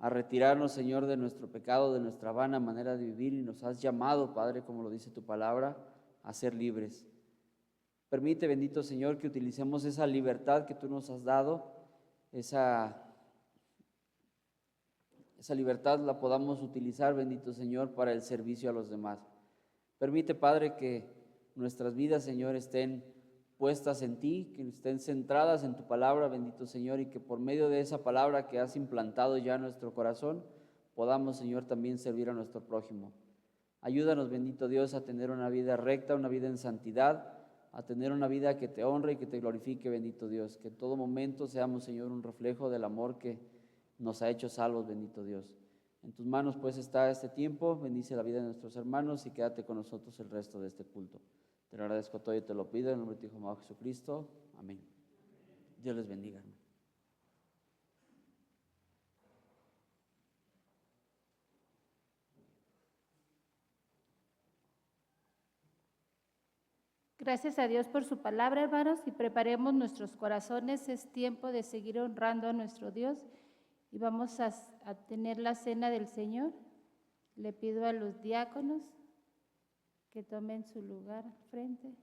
retirarnos, Señor, de nuestro pecado, de nuestra vana manera de vivir, y nos has llamado, Padre, como lo dice tu palabra, a ser libres. Permite, bendito Señor, que utilicemos esa libertad que tú nos has dado, esa libertad la podamos utilizar, bendito Señor, para el servicio a los demás. Permite, Padre, que nuestras vidas, Señor, estén puestas en ti, que estén centradas en tu palabra, bendito Señor, y que por medio de esa palabra que has implantado ya en nuestro corazón, podamos, Señor, también servir a nuestro prójimo. Ayúdanos, bendito Dios, a tener una vida recta, una vida en santidad, a tener una vida que te honre y que te glorifique, bendito Dios. Que en todo momento seamos, Señor, un reflejo del amor que nos ha hecho salvos, bendito Dios. En tus manos pues está este tiempo. Bendice la vida de nuestros hermanos y quédate con nosotros el resto de este culto. Te lo agradezco todo y te lo pido en el nombre de tu Hijo amado Jesucristo. Amén. Dios les bendiga, hermano. Gracias a Dios por su palabra, hermanos, y preparemos nuestros corazones. Es tiempo de seguir honrando a nuestro Dios y vamos a tener la cena del Señor. Le pido a los diáconos que tomen su lugar al frente.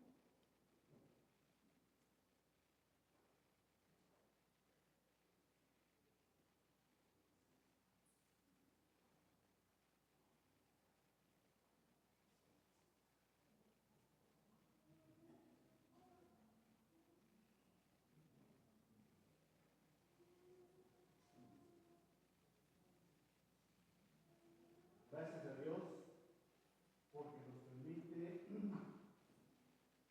Gracias a Dios porque nos permite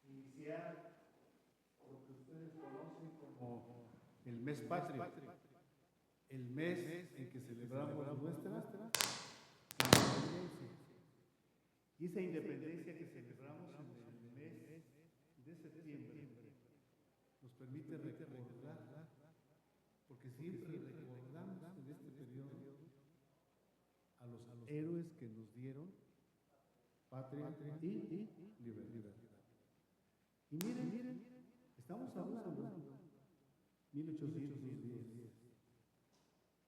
iniciar lo que ustedes conocen como el mes patrio, el mes en que celebramos nuestra independencia. Y esa independencia que celebramos en el mes de septiembre nos permite recordar, porque siempre recordamos héroes que nos dieron patria y libertad. Y miren, estamos hablando de 1810,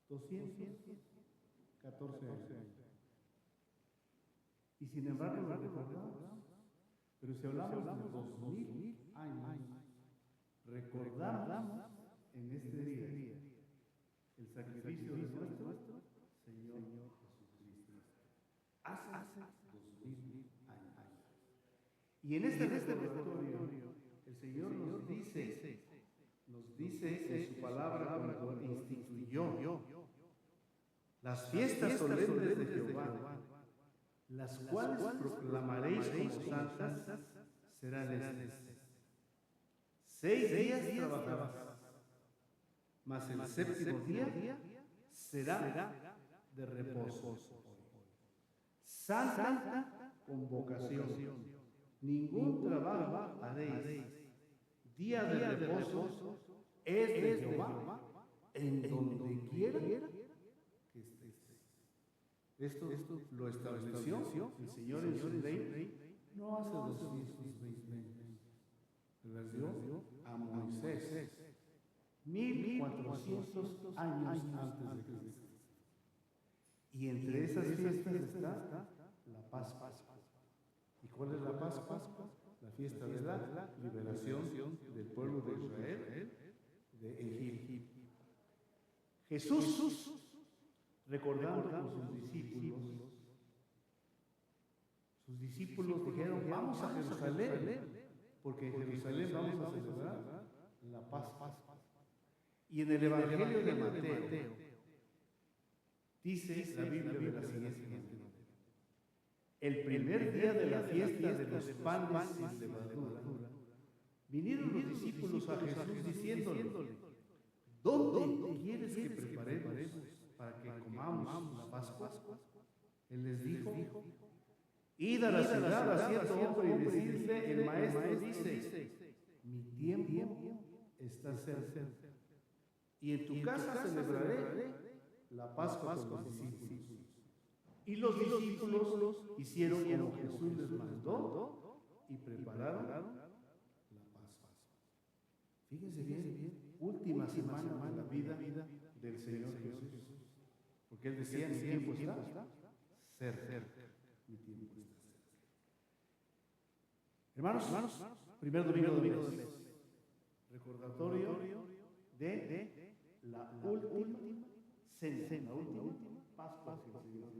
214 años. Y sin embargo lo recordamos. Pero si hablamos de 2000 años, recordamos en este día el sacrificio de nuestro Señor Jesucristo. Hace 2000 años. Y en este recordatorio, el Señor nos dice en su palabra cuando instituyó las fiestas solemnes de Jehová, las cuales proclamaréis como santas, serán estas. 6 días trabajarás, mas el séptimo día será de reposo. Santa convocación. Ningún trabajo haréis. Día de reposo es de Jehová en donde quiera que estés. Esto lo estableció el Señor en su ley no hace 220 años. Las dio a Moisés 1400 años antes de Cristo. Y entre esas fiestas está la Pascua. ¿Y cuál es la Pascua? La fiesta de la liberación del pueblo de Israel de Egipto. Jesús, recordando con sus discípulos dijeron, vamos a Jerusalén, porque en Jerusalén vamos a celebrar la Pascua. Y en el Evangelio de Mateo dice la Biblia de la siguiente manera: el primer día de la fiesta de los panes sin levadura, vinieron los discípulos a Jesús diciéndole, ¿dónde quieres que preparemos para que comamos la Pascua? Él les dijo, id a la ciudad a cierto hombre y decirle, el maestro dice, mi tiempo está cerca, y en tu casa celebraré la Pascua con los discípulos. Y los discípulos hicieron como Jesús les mandó y prepararon la Pascua. Fíjense bien, última semana de la vida del Señor Jesús. Porque Él decía, mi tiempo está cerca. Mi tiempo está cerca. Hermanos, primer domingo del mes. Recordatorio de la última cena, la última Pascua que el Señor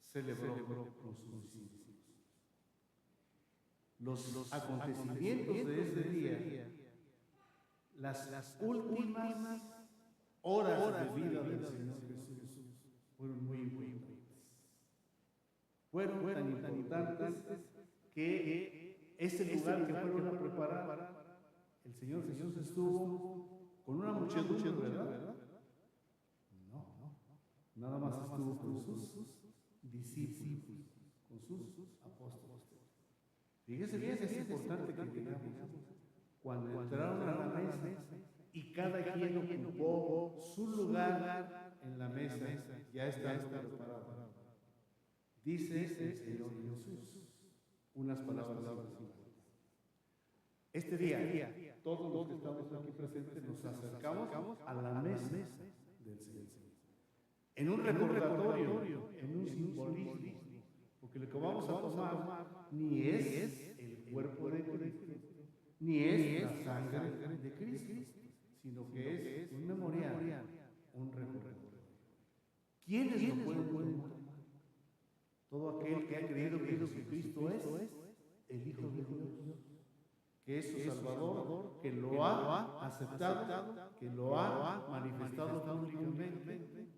celebró con sus discípulos. Los acontecimientos de ese día, las últimas horas de vida del Señor Jesús fueron muy importantes. Fueron tan importantes que ese lugar que fueron a preparar, el Señor Jesús estuvo con una muchedumbre, ¿verdad? No, nada más estuvo con sus discípulos, con sus apóstoles. Fíjese bien, es importante que digamos, cuando entraron a la mesa y cada quien ocupó su lugar en la mesa, ya está preparado. Dice el Señor Jesús unas palabras así. Este día, todos los que estamos aquí presentes nos acercamos a la mesa del Señor. En un recordatorio, en un simbolismo, porque lo que vamos a tomar ni es el cuerpo de Cristo, ni es la sangre de Cristo, sino que es un memorial, un recordatorio. ¿Quiénes lo pueden tomar? Todo aquel que ha creído que Jesucristo es el Hijo de Dios, que es su Salvador, que lo ha aceptado, que lo ha manifestado públicamente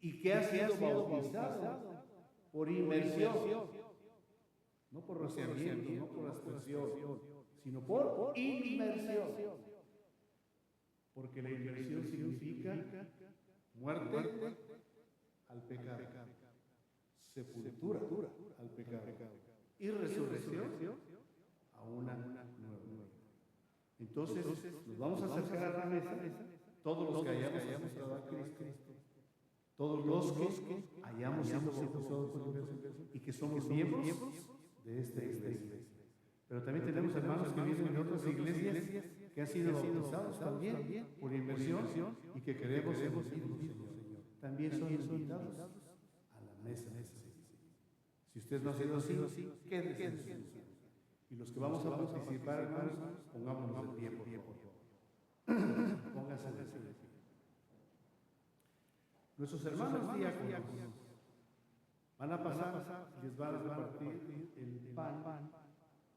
y que ha sido bautizado por inmersión, no por rociamiento, no por aspersión, sino por inmersión, porque la inmersión significa muerte al pecado, sepultura al pecado y resurrección a una nueva. Entonces nos vamos a acercar a la mesa, todos los que hayamos aceptado a Cristo, todos los que hayamos sido bautizados por inmersión y que somos miembros de esta iglesia. Pero también tenemos hermanos que vienen de otras iglesias que han sido bautizados también por inmersión y que queremos ser los hijos del Señor. También son invitados a la mesa del Señor. Si usted no ha sido así, quédese en su lugar. Y los que vamos a participar, hermanos, pongámonos de pie, por favor. Pónganse de pie. Nuestros hermanos diáconos van a pasar, les van a repartir el pan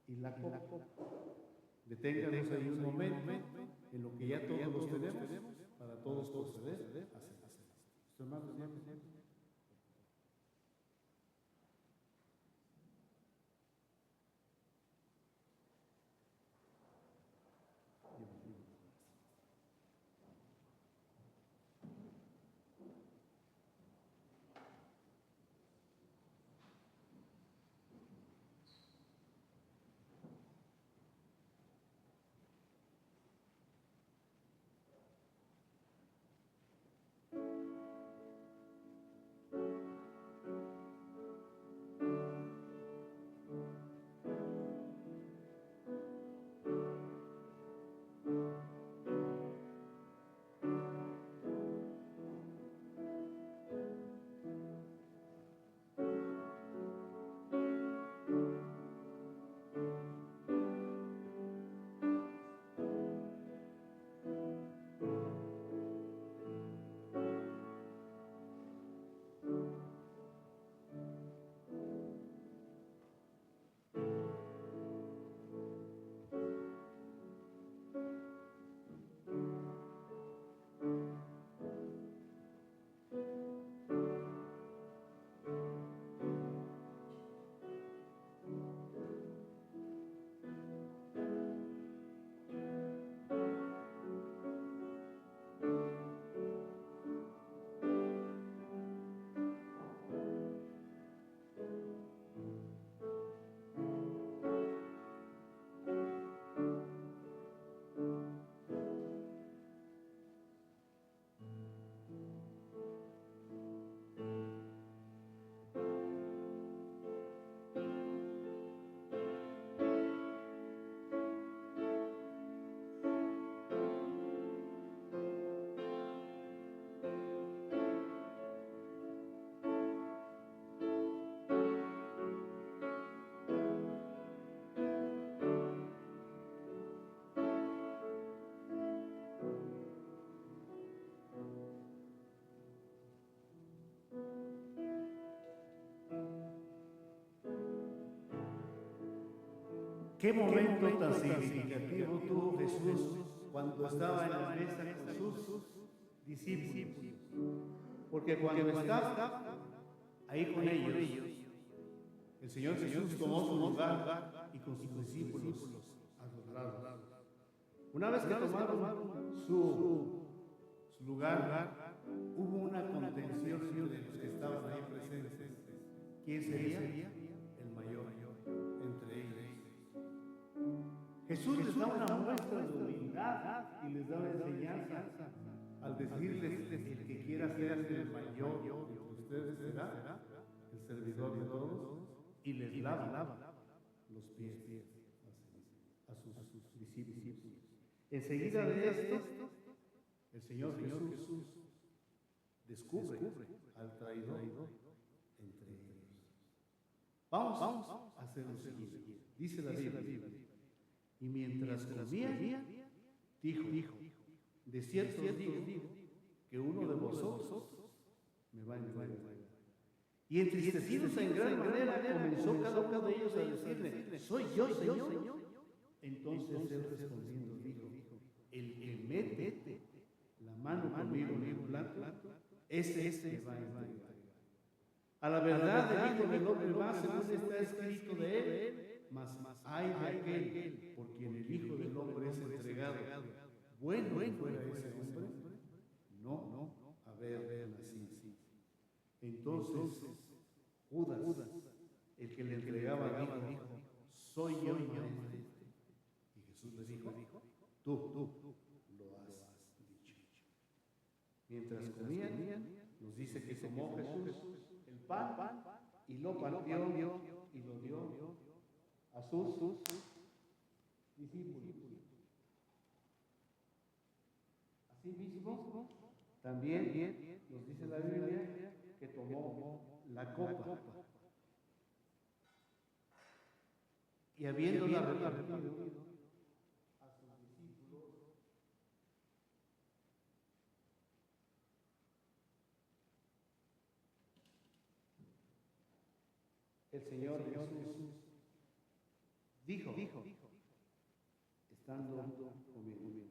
y la copa. Deténganos ahí un momento en lo que ya todos los tenemos para todos proceder a hacer esto. Nuestros hermanos diáconos. ¿Qué momento tan significativo tuvo Jesús cuando estaba en la mesa con sus discípulos? Porque cuando estaba ahí con ellos, el Señor Jesús tomó su lugar y con sus discípulos a sus lados. Una vez que tomaron su lugar, hubo una contención entre los que estaban ahí presentes. ¿Quién sería? El mayor entre ellos. Jesús les da una muestra de humildad y les da una enseñanza al decirles: el que quiera ser el mayor de ustedes será el servidor de todos, y les lava los pies a sus discípulos. Enseguida de esto, el Señor Jesús descubre al traidor entre ellos. Vamos a hacer lo siguiente. Dice la Biblia: y mientras comía, dijo: de cierto digo que uno de vosotros me va a entregar. Y entristecidos en gran manera, comenzó cada uno de ellos a decirle: ¿soy yo, Señor? Entonces él respondiendo dijo: el que mete la mano conmigo en el plato, ese me va a entregar. A la verdad, el Hijo del Hombre va, según está escrito de él. Mas hay de aquel por quien el Hijo del Hombre es entregado. Bueno fuera ese hombre no haber nacido. Entonces Judas, el que le entregaba, dijo: soy yo, maestro. Y Jesús le dijo: tú lo has dicho. Mientras comían, nos dice dice que tomó Jesús el pan y lo partió y lo dio a sus discípulos. Asimismo, también nos dice la Biblia que tomó la copa y habiéndola repartido a sus discípulos, el Señor Jesús dijo, estando comiendo: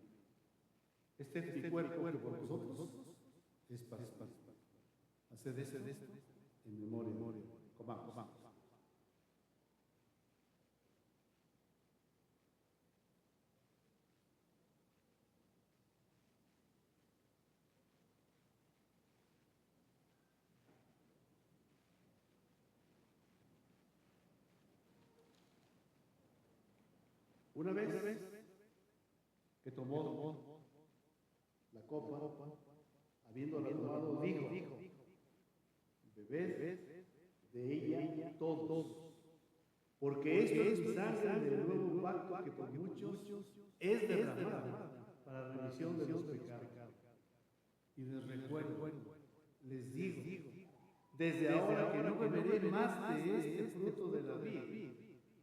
este es mi cuerpo que por vosotros es para haced esto en memoria. Comamos. Una vez que tomó la copa, habiéndola tomado, dijo: bebed de ella todos, porque esto es mi sangre del nuevo pacto que por muchos es derramada para la remisión de los pecados. Y les recuerdo, les digo, desde ahora que no beberé más de este fruto de la vid,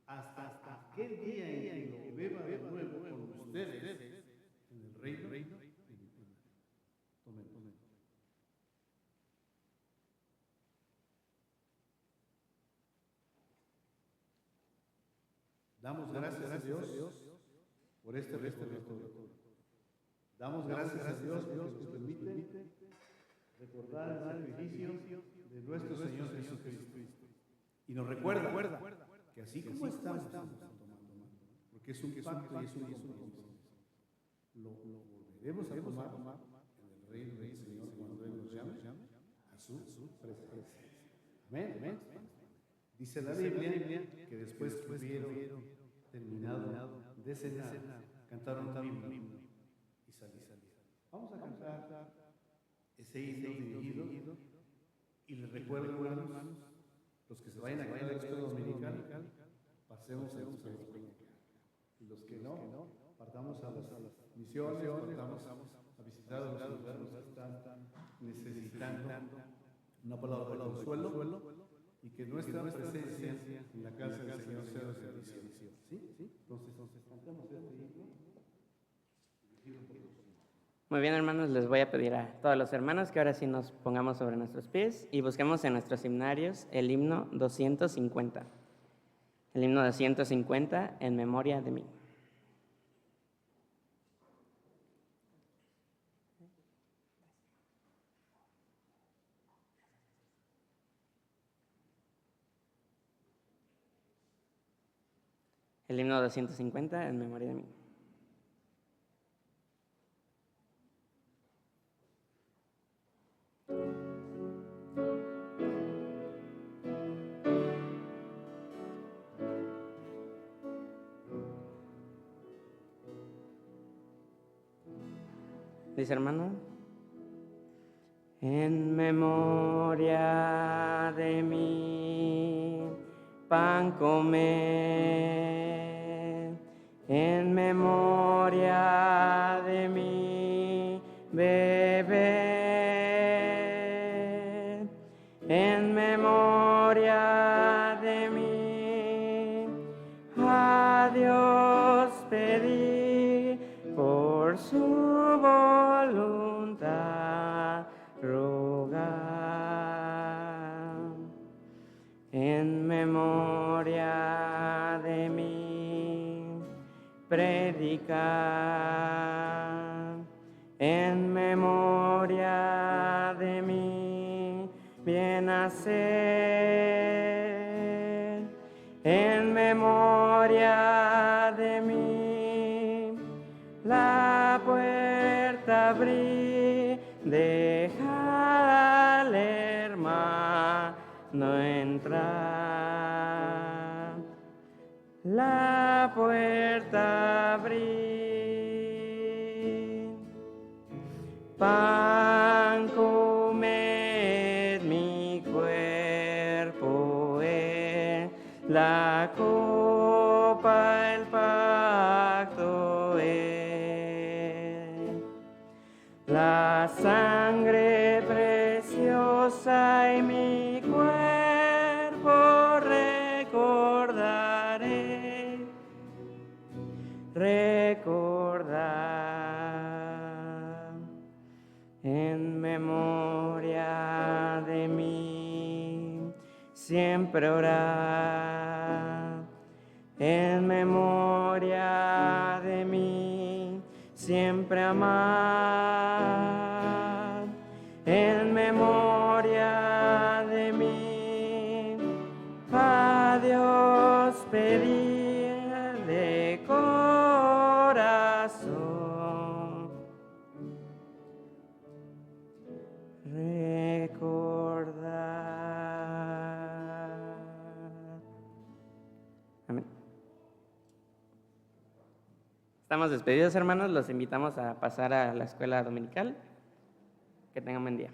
hasta aquel día en que lo beba de nuevo con ustedes en el reino de mi Padre. Tomen. Damos gracias a Dios por este recordatorio. Damos gracias a Dios porque nos permite recordar el sacrificio de nuestro Señor Jesucristo. Y nos recuerda que así como estamos tomando, porque es un pacto y es un compromiso, lo volveremos a tomar en el reino del Señor cuando Él nos llame a su presencia. Amén. Dice la Biblia que después que hubieron terminado de cenar, cantaron un himno y salieron. Vamos a cantar ese himno dirigido y les recuerdo, hermanos, los que se vayan a quedar en la escuela dominical, pasemos a la escuela dominical. Y los que no, partamos a las misiones, partamos a visitar a los lugares que están necesitando una palabra de consuelo, y que nuestra presencia en la casa del Señor sea de bendición. ¿Sí? Entonces cantamos este himno. Muy bien, hermanos, les voy a pedir a todos los hermanos que ahora sí nos pongamos sobre nuestros pies y busquemos en nuestros himnarios el himno 250. El himno 250, en memoria de mí. El himno 250, en memoria de mí. Dice, hermano: en memoria de mí, pan comer, en memoria de mí, beber, en memoria de mí, a Dios pedí por su voluntad rogar. En memoria de mí, predicar. En memoria de mí, bien hacer. En memoria de mí, la puerta abrí, dejar al hermano entrar. La puerta abrí, pan comer, la copa, el pacto es, la sangre preciosa y mi cuerpo recordaré, recordar en memoria de mí, siempre orar, en memoria de mí, siempre amar, en memoria de mí, a Dios pedir de corazón, recordar. Amén. Estamos despedidos, hermanos. Los invitamos a pasar a la escuela dominical. Que tengan buen día.